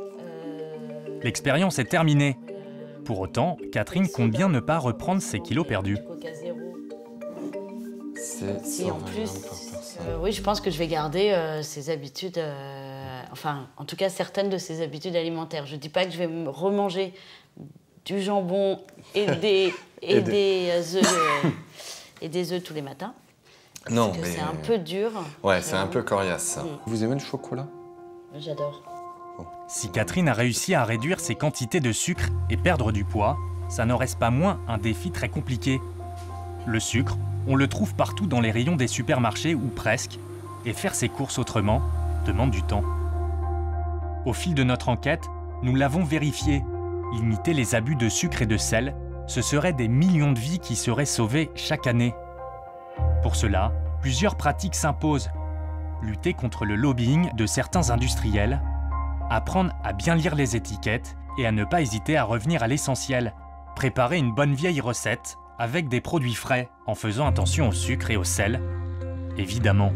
L'expérience est terminée. Pour autant, Catherine compte bien ne pas reprendre ses kilos perdus. Si en plus, oui, je pense que je vais garder ces habitudes, enfin, en tout cas certaines de ces habitudes alimentaires. Je ne dis pas que je vais me remanger du jambon et des œufs tous les matins. Non, mais c'est un peu dur. Ouais, c'est un peu coriace ça. Vous aimez le chocolat? J'adore. Si Catherine a réussi à réduire ses quantités de sucre et perdre du poids, ça n'en reste pas moins un défi très compliqué. Le sucre, on le trouve partout dans les rayons des supermarchés ou presque, et faire ses courses autrement demande du temps. Au fil de notre enquête, nous l'avons vérifié. Limiter les abus de sucre et de sel, ce seraient des millions de vies qui seraient sauvées chaque année. Pour cela, plusieurs pratiques s'imposent. Lutter contre le lobbying de certains industriels, apprendre à bien lire les étiquettes et à ne pas hésiter à revenir à l'essentiel. Préparer une bonne vieille recette avec des produits frais en faisant attention au sucre et au sel, évidemment.